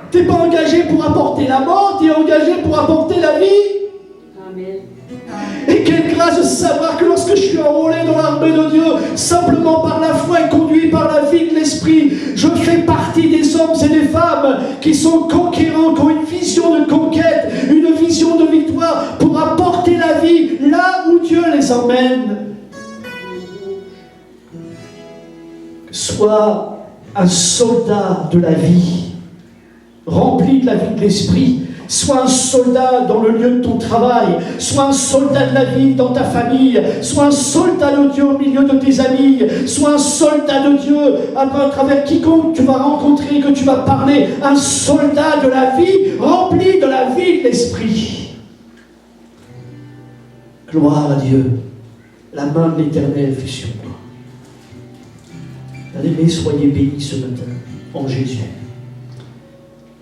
Tu n'es pas engagé pour apporter la mort, tu es engagé pour apporter la vie. Amen. Et quelle grâce de savoir que lorsque je suis enrôlé dans l'armée de Dieu, simplement par la foi et conduit par la vie de l'Esprit, je fais partie des hommes et des femmes qui sont conquérants, qui ont une vision de conquête, une vision de victoire pour apporter la vie là où Dieu les emmène. Sois un soldat de la vie. Rempli de la vie de l'Esprit, sois un soldat dans le lieu de ton travail, sois un soldat de la vie dans ta famille, sois un soldat de Dieu au milieu de tes amis, sois un soldat de Dieu à travers quiconque tu vas rencontrer, que tu vas parler, un soldat de la vie, rempli de la vie de l'Esprit. Gloire à Dieu, la main de l'Éternel fut sur moi. Bien-aimés, soyez bénis ce matin en Jésus.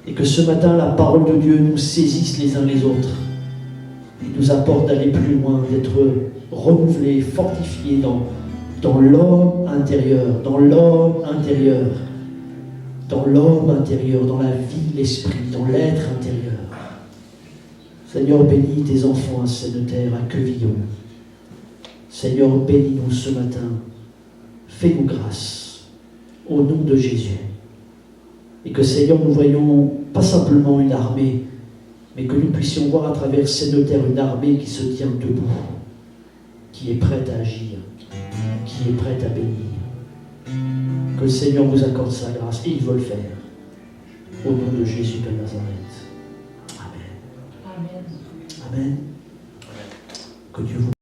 Et que ce matin, la parole de Dieu nous saisisse les uns les autres et nous apporte d'aller plus loin, d'être renouvelés, fortifiés dans l'homme intérieur, dans l'homme intérieur, dans l'homme intérieur, dans la vie de l'esprit, dans l'être intérieur. Seigneur, bénis tes enfants à Seine-Terre, à Quevillon. Seigneur, bénis-nous ce matin. Fais-nous grâce au nom de Jésus. Et que, Seigneur, nous voyons pas simplement une armée, mais que nous puissions voir à travers Seine-Terre une armée qui se tient debout, qui est prête à agir, qui est prête à bénir. Que le Seigneur vous accorde sa grâce, et il veut le faire. Au nom de Jésus de Nazareth. Amen. Amen. Amen. Que Dieu vous